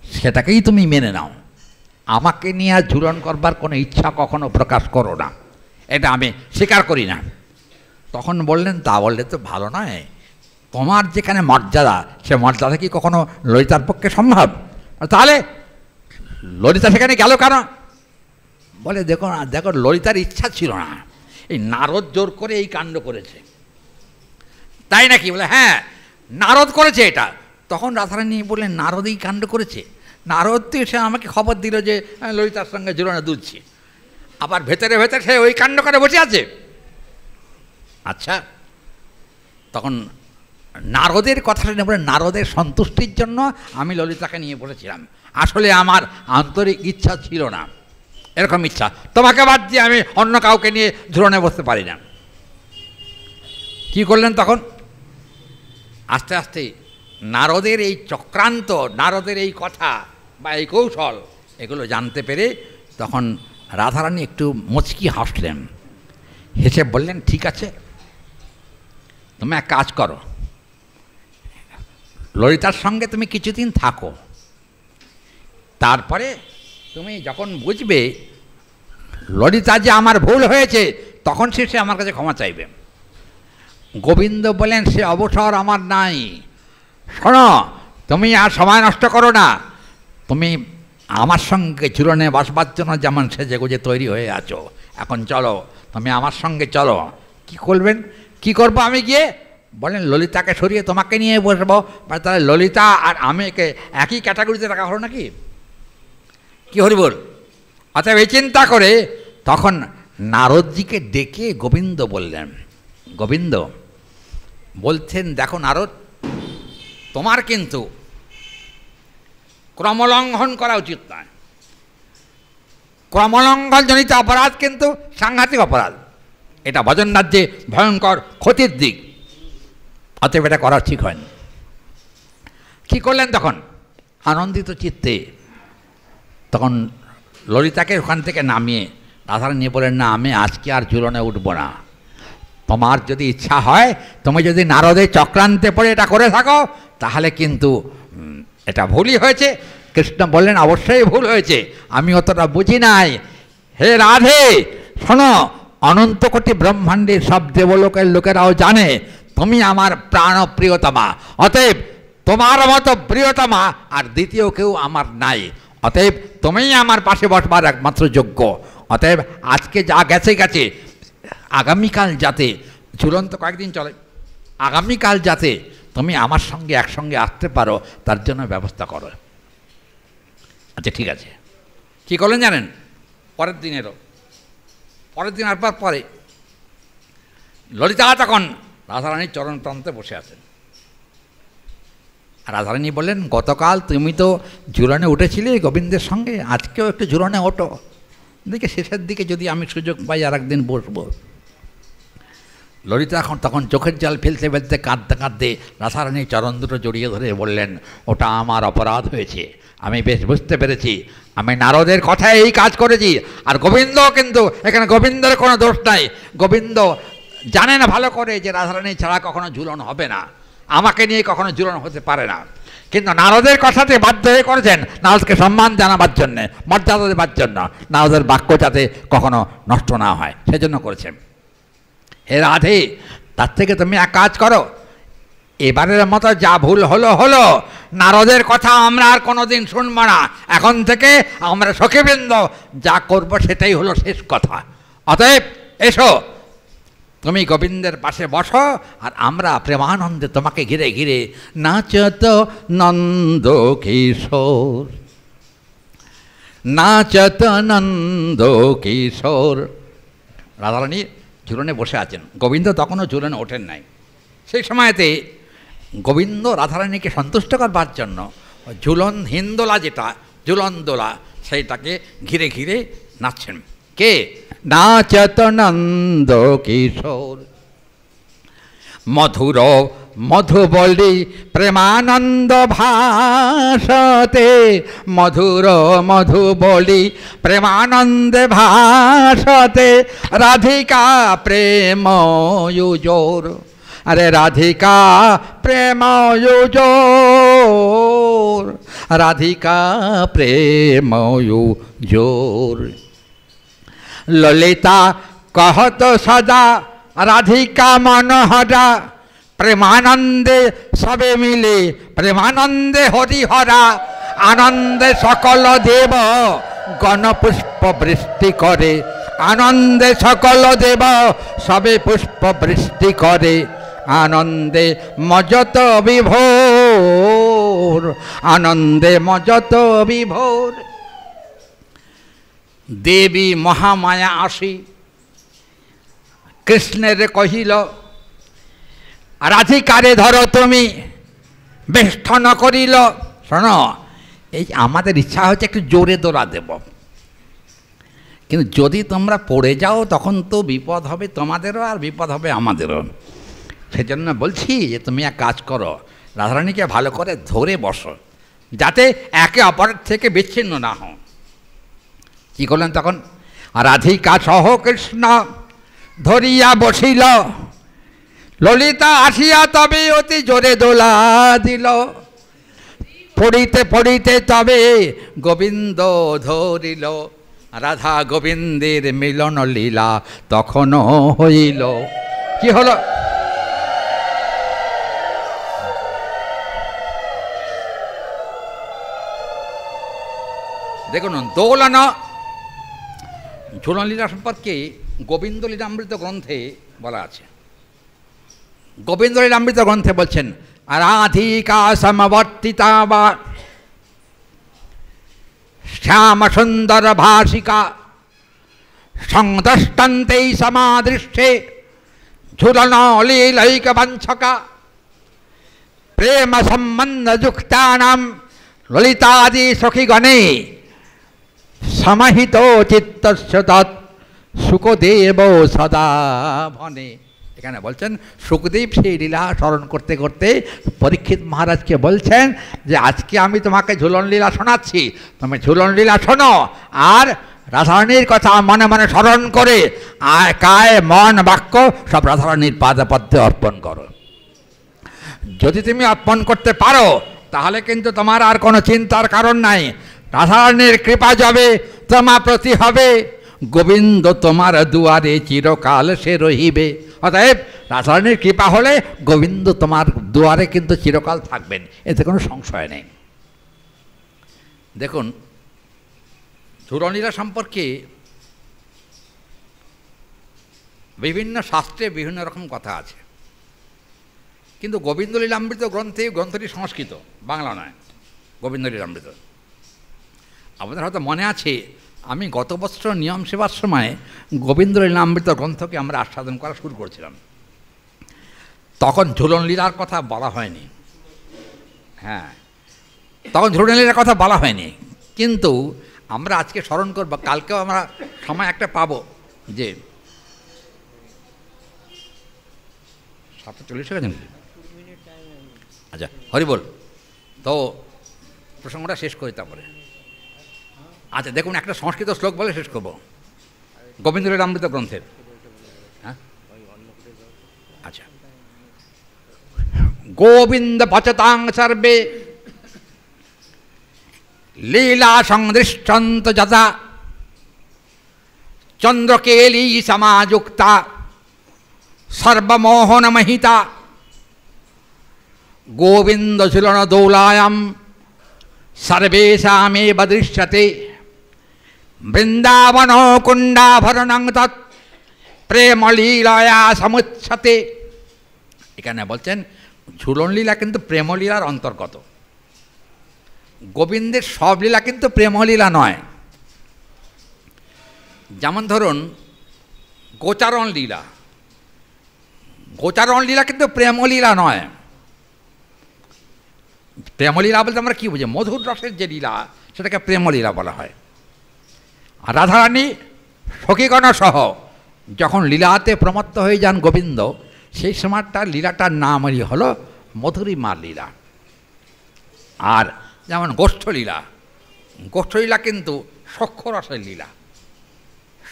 সেটাকেই তুমি মেনে নাও, আমাকে নিয়ে আর ঝুলন করবার কোনো ইচ্ছা কখনো প্রকাশ করো না, এটা আমি স্বীকার করি না। তখন বললেন, তা বললে তো ভালো নয়, তোমার যেখানে মর্যাদা, সে মর্যাদা কি কখনো ললিতার পক্ষে সম্ভব? তাহলে ললিতা সেখানে গেল কেন? বলে, দেখো না, দেখো, ললিতার ইচ্ছা ছিল না, এই নারদ জোর করে এই কাণ্ড করেছে। তাই নাকি? বলে, হ্যাঁ, নারদ করেছে এটা। তখন রাধারানী বললেন, নারদ এই কাণ্ড করেছে? নারদ তো এসে আমাকে খবর দিল যে ললিতার সঙ্গে ঝুলনে দুধছি, আবার ভেতরে ভেতরে সে ওই কাণ্ড করে বসে আছে। আচ্ছা, তখন নারদের কথাটা নিয়ে বলে, নারদের সন্তুষ্টির জন্য আমি ললিতাকে নিয়ে বলেছিলাম, আসলে আমার আন্তরিক ইচ্ছা ছিল না, এরকম ইচ্ছা, তোমাকে বাদ দিয়ে আমি অন্য কাউকে নিয়ে ঝুলনে বসতে পারি না। কি করলেন তখন? আস্তে আস্তে নারদের এই চক্রান্ত, নারদের এই কথা বা এই কৌশল, এগুলো জানতে পেরে তখন রাধারানী একটু মুচকি হাসলেন, হেসে বললেন, ঠিক আছে, তুমি এক কাজ করো, ললিতার সঙ্গে তুমি কিছুদিন থাকো, তারপরে তুমি যখন বুঝবে ললিতা যে আমার ভুল হয়েছে, তখন সে আমার কাছে ক্ষমা চাইবে। গোবিন্দ বলেন, সে অবসর আমার নাই, শোনো, তুমি আর সময় নষ্ট করো না, তুমি আমার সঙ্গে ঝুলনে বসবার জন্য যেমন সেজে গুজে তৈরি হয়ে আছো, এখন চলো, তুমি আমার সঙ্গে চলো। কি করবেন? কি করবো আমি গিয়ে? বলেন, ললিতাকে সরিয়ে তোমাকে নিয়ে বসবো। তাহলে ললিতা আর আমিকে একই ক্যাটাগরিতে রাখা হলো নাকি? কি হরি বল? অতএব এই চিন্তা করে তখন নারদজিকে ডেকে গোবিন্দ বললেন, গোবিন্দ বলছেন, দেখো নারদ, তোমার কিন্তু ক্রমলঙ্ঘন করা উচিত নয়। ক্রমলঙ্ঘনজনিত অপরাধ কিন্তু সাংঘাতিক অপরাধ, এটা ভজন রাজ্যে ভয়ঙ্কর ক্ষতির দিক, অতএব এটা করা ঠিক হয়নি। কী করলেন তখন? আনন্দিত চিত্তে তখন ললিতাকে ওখান থেকে নামিয়ে রাধারানী বলেন, না আমি আজকে আর ঝুলনে উঠব না, তোমার যদি ইচ্ছা হয়, তুমি যদি নারদের চক্রান্তে পড়ে এটা করে থাকো তাহলে কিন্তু এটা ভুলই হয়েছে। কৃষ্ণ বললেন, অবশ্যই ভুল হয়েছে, আমি অতটা বুঝি নাই। হে রাধে শোনো, অনন্ত কোটি ব্রহ্মাণ্ডের সব দেবলোকের লোকেরাও জানে তুমি আমার প্রাণ প্রিয়তমা, অতএব তোমার মতো প্রিয়তমা আর দ্বিতীয় কেউ আমার নাই, অতএব তুমিই আমার পাশে বসবার একমাত্র যোগ্য। অতএব আজকে যা গেছে গেছে, আগামীকাল যাতে, ঝুলন তো কয়েকদিন চলে, আগামীকাল যাতে তুমি আমার সঙ্গে একসঙ্গে আসতে পারো তার জন্য ব্যবস্থা করো। আচ্ছা ঠিক আছে। কী করলেন জানেন? পরের দিন আসবার পরে ললিতা তখন রাধারানীর চরণ প্রান্তে বসে আছেন। রাধারানী বললেন, গতকাল তুমি তো ঝুলনে উঠেছিলে গোবিন্দের সঙ্গে, আজকেও একটু ঝুলনে ওঠো, দেখে শেষের দিকে যদি আমি সুযোগ পাই আর একদিন বসবো। ললিতা তখন চোখের জল ফেলতে ফেলতে কাঁদতে কাঁদতে রাধারানীর চরণ দুটো জড়িয়ে ধরে বললেন, ওটা আমার অপরাধ হয়েছে, আমি বেশ বুঝতে পেরেছি, আমি নারদের কথায় এই কাজ করেছি। আর গোবিন্দ কিন্তু এখানে গোবিন্দের কোনো দোষ নাই, গোবিন্দ জানে না ভালো করে যে রাধারানী ছাড়া কখনো ঝুলন হবে না, আমাকে নিয়ে কখনো ঝুলন হতে পারে না, কিন্তু নারদের কথাতে বাধ্য হয়ে করেছেন নারদকে সম্মান জানাবার জন্যে, মর্যাদা দেবার জন্য, নারদের বাক্য যাতে কখনো নষ্ট না হয় সেজন্য করেছেন। হে রাধে, তার থেকে তুমি এক কাজ করো, এবারের মতো যা ভুল হলো হলো, নারদের কথা আমরা আর কোনোদিন শুনব না, এখন থেকে আমরা সখীবৃন্দ যা করব সেটাই হলো শেষ কথা। অতএব এসো, তুমি গোবিন্দের পাশে বসো, আর আমরা প্রেমানন্দে তোমাকে ঘিরে ঘিরে নাচত নন্দ কিশোর, নাচত নন্দ কিশোর। রাধারানী ঝুলনে বসে আছেন, গোবিন্দ তখনও ঝুলনে ওঠেন নাই। সেই সময়তে গোবিন্দ রাধারানীকে সন্তুষ্ট করবার জন্য ঝুলন হিন্দোলা, যেটা ঝুলন দোলা, সেইটাকে ঘিরে ঘিরে নাচছেন। কে? নাচত নন্দ কিশোর। মধুর মধুবলি প্রেমানন্দ ভাসতে, মধুর মধুবলি প্রেমানন্দে ভাসতে, রাধিকা প্রেম ইউজোর, আরে রাধিকা প্রেম ইউজোর, রাধিকা প্রেম ইউজোর। ললিতা कहत सदा राधिका मनोहरा प्रेमानंदे सबे मिले प्रेमानंदे हरिहरा आनंदे सकल देव गण पुष्प वृष्टि करे आनंदे सकल देव सबे पुष्प वृष्टि करे आनंदे मजत विभोर आनंदे मजत विभोर। देवी महामाया आसी कृष्णेर कहिल राधिकारे धरो तुमी बेष्टन करिल। शोनो आमादेर इच्छा होच्छे एकटु जोरे दोला देव किन्तु यदि तोमरा पड़े जाओ तखन तो विपद होबे तोमादेरो आर विपद होबे आमादेरो। सेजन्य बोलछि जे तुमी एक काज करो राधारानीके भालो करे धरे बसो जाते एके अपरेर थेके बिच्छिन्न ना हो। कि करलेन तखन राधिका सह कृष्ण धरिया बसिल ललिता आसिया तबे अति जोरे दोला दिल पड़िते पड़िते तबे गोविंद धरिल राधा गोविंदेर मिलन लीला तखन हইল। कि हलो देखुन दोलन झूलन लीला सम्पर्के गोविंद लीलामृत ग्रंथे बला आछे। गोविंद लीलामृत ग्रंथे बोलছেন राधिका समवर्तिता बा श्याम सुंदर भाषिका संदष्टन्ते समादृष्टे झूलन लीलैक वंशका प्रेम संबंध युक्तानां ललितादि सखीगणे সমাহিত চিত্তস্য তৎ সুখদেব সদা ভনে। এখানে বলছেন সুখদেব সেই লীলা স্মরণ করতে করতে পরীক্ষিত মহারাজকে বলছেন যে আজকে আমি তোমাকে ঝুলন লীলা শোনাচ্ছি, তুমি ঝুলন লীলা শোনো আর রাধারানীর কথা মনে মনে স্মরণ করে কায় মন বাক্য সব রাধারানীর পাদপদ্মে অর্পণ করো। যদি তুমি অর্পণ করতে পারো তাহলে কিন্তু তোমার আর কোনো চিন্তার কারণ নাই। রাধারানীর কৃপা যাবে তোমার প্রতি হবে, গোবিন্দ তোমার দুয়ারে চিরকাল সে রহিবে। অতএব রাধারানীর কৃপা হলে গোবিন্দ তোমার দুয়ারে কিন্তু চিরকাল থাকবেন, এতে কোনো সংশয় নেই। দেখুন ঝুলনলীলা সম্পর্কে বিভিন্ন শাস্ত্রে বিভিন্ন রকম কথা আছে, কিন্তু গোবিন্দ লীলামৃত গ্রন্থটি সংস্কৃত, বাংলা নয়। গোবিন্দ লীলামৃত আমাদের হয়তো মনে আছে, আমি গত বছর নিয়ম সেবার সময় গোবিন্দ লীলামৃত গ্রন্থকে আমরা আস্বাদন করা শুরু করেছিলাম। তখন ঝুলন লীলার কথা বলা হয়নি, হ্যাঁ তখন ঝুলন লীলার কথা বলা হয়নি, কিন্তু আমরা আজকে স্মরণ করব, কালকেও আমরা সময় একটা পাবো যে 7:40 গেছেন। আচ্ছা হরি বল, তো প্রসঙ্গটা শেষ করি তারপরে। আচ্ছা দেখুন একটা সংস্কৃত শ্লোক বলে শেষ করবো গোবিন্দ লীলামৃত গ্রন্থের। হ্যাঁ আচ্ছা, গোবিন্দ পচতাং সর্বে লীলা সংদৃষ্টন্ত যথা চন্দ্রকেলী সমাযুক্তা সর্বমোহনমহিতা গোবিন্দ ঝুলন দৌলায়াম সর্বেষামেব দৃশ্যতে বৃন্দাবন কুণ্ডাভরণং তৎ প্রেমলীলয়া সমুচ্ছতে। এখানে বলছেন ঝুলন লীলা কিন্তু প্রেমলীলার অন্তর্গত, গোবিন্দের সব লীলা কিন্তু প্রেমলীলা নয়। যেমন ধরুন গোচারণ লীলা, গোচারণ লীলা কিন্তু প্রেমলীলা নয়। প্রেমলীলা বলতে আমরা কী বুঝি, মধুর রসের যে লীলা সেটাকে প্রেমলীলা বলা হয়। আর রাধারানী সখীগণ সহ যখন লীলাতে প্রমত্ত হয়ে যান গোবিন্দ, সেই সময়টার লীলাটার নামই হলো মধুরিমার লীলা। আর যেমন গোষ্ঠলীলা, গোষ্ঠলীলা কিন্তু সখ্যরসের লীলা,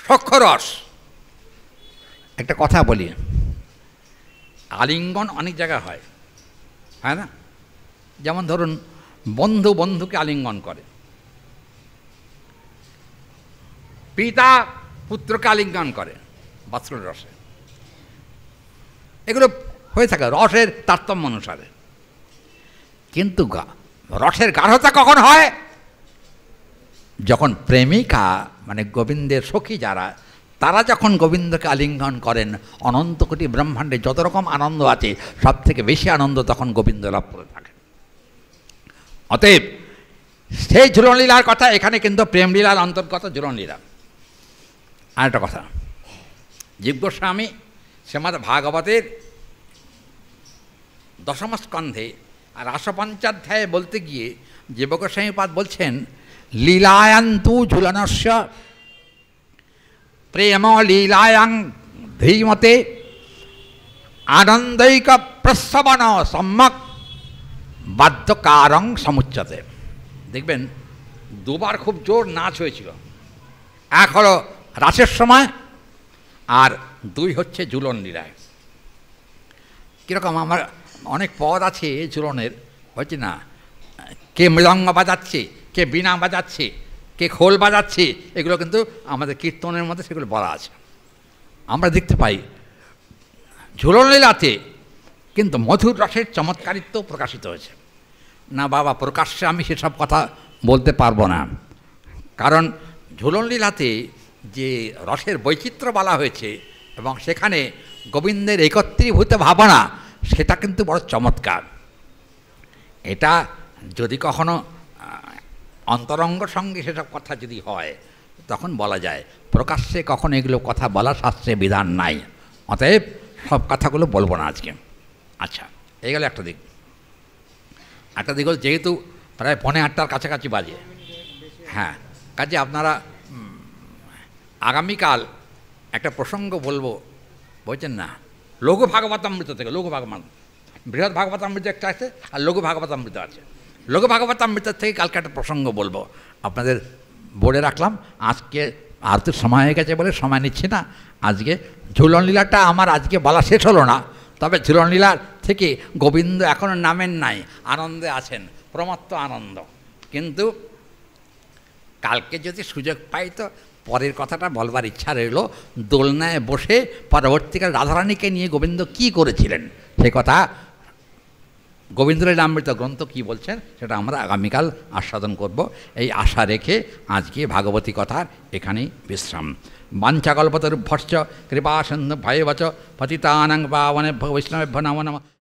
সখ্যরস। একটা কথা বলি, আলিঙ্গন অনেক জায়গায় হয়, হ্যাঁ না? যেমন ধরুন বন্ধু বন্ধুকে আলিঙ্গন করে, পিতা পুত্রকে আলিঙ্গন করে বাৎসল্য রসে, এগুলো হয়ে থাকে রসের তারতম্য অনুসারে। কিন্তু রসের গাঢ়তা কখন হয়? যখন প্রেমিকা মানে গোবিন্দের সখী যারা, তারা যখন গোবিন্দকে আলিঙ্গন করেন, অনন্ত কোটি ব্রহ্মাণ্ডে যত রকম আনন্দ আছে সব থেকে বেশি আনন্দ তখন গোবিন্দ লাভ করে থাকে। অতএব সেই ঝুলনলীলার কথা এখানে কিন্তু প্রেমলীলার অন্তর্গত ঝুলনলীলা। আর একটা কথা, জীব গোস্বামী শ্রীমদ্ ভাগবতের 10ম স্কন্ধে রাসপঞ্চাধ্যায়ে বলতে গিয়ে জীব গোস্বামীপাদ বলছেন, লীলায়ান্তু ঝুলনস্য প্রেম লীলায়াং ধীমতে আনন্दैक প্রস্রবণ সম্যক বাদ্যকারং সমুচ্যতে। দেখবেন দুবার খুব জোর নাচ হয়েছিল, এক হলো রাসের সময় আর দুই হচ্ছে ঝুলন লীলায়। কীরকম আমার অনেক পদ আছে ঝুলনের, হচ্ছে না, কে মৃদঙ্গ বাজাচ্ছে, কে বীণা বাজাচ্ছে, কে খোল বাজাচ্ছে, এগুলো কিন্তু আমাদের কীর্তনের মধ্যে সেগুলো বলা আছে। আমরা দেখতে পাই ঝুলন লীলাতে কিন্তু মধুর রসের চমৎকারিত্ব প্রকাশিত হয়েছে। না বাবা, প্রকাশ্যে আমি সেসব কথা বলতে পারবো না, কারণ ঝুলন লীলাতে যে রসের বৈচিত্র্য বলা হয়েছে এবং সেখানে গোবিন্দের একত্রীভূত ভাবনা, সেটা কিন্তু বড় চমৎকার। এটা যদি কখনো অন্তরঙ্গ সঙ্গে সেসব কথা যদি হয় তখন বলা যায়, প্রকাশ্যে কখনো এগুলো কথা বলা শাস্ত্রে বিধান নাই। অতএব সব কথাগুলো বলবো না আজকে। আচ্ছা, এই গেল একটা দিক। একটা দিক হল যেহেতু প্রায় 7:45 কাছাকাছি বাজে, হ্যাঁ কাজে আপনারা আগামীকাল একটা প্রসঙ্গ বলবো, বলছেন না, লঘু ভাগবতামৃত থেকে, লঘু ভাগবত, বৃহৎ ভাগবতামৃত একটা আছে আর লঘু ভাগবতামৃত আছে। লঘু ভাগবতামৃত থেকে কালকে একটা প্রসঙ্গ বলবো, আপনাদের বলে রাখলাম। আজকে আর তো সময় হয়ে গেছে বলে সময় নিচ্ছি না। আজকে ঝুলনলীলাটা আমার আজকে বলা শেষ হলো না, তবে ঝুলনলীলার থেকে গোবিন্দ এখনও নামেন নাই, আনন্দে আছেন, প্রমত্ত আনন্দ। কিন্তু কালকে যদি সুযোগ পাই তো পরের কথাটা বলবার ইচ্ছা রইল। দোলনায় বসে পরবর্তীকাল রাধারানীকে নিয়ে গোবিন্দ কি করেছিলেন সে কথা, গোবিন্দলীলামৃত গ্রন্থ কি বলছেন সেটা আমরা আগামীকাল আস্বাদন করব, এই আশা রেখে আজকে ভাগবতী কথার এখানেই বিশ্রাম। বাঞ্ছাকল্পতরুভ্যশ্চ কৃপা সিন্ধু ভয়বচ পতিতানাং পাবনেভ্যো বৈষ্ণবেভ্যো নমো নমঃ।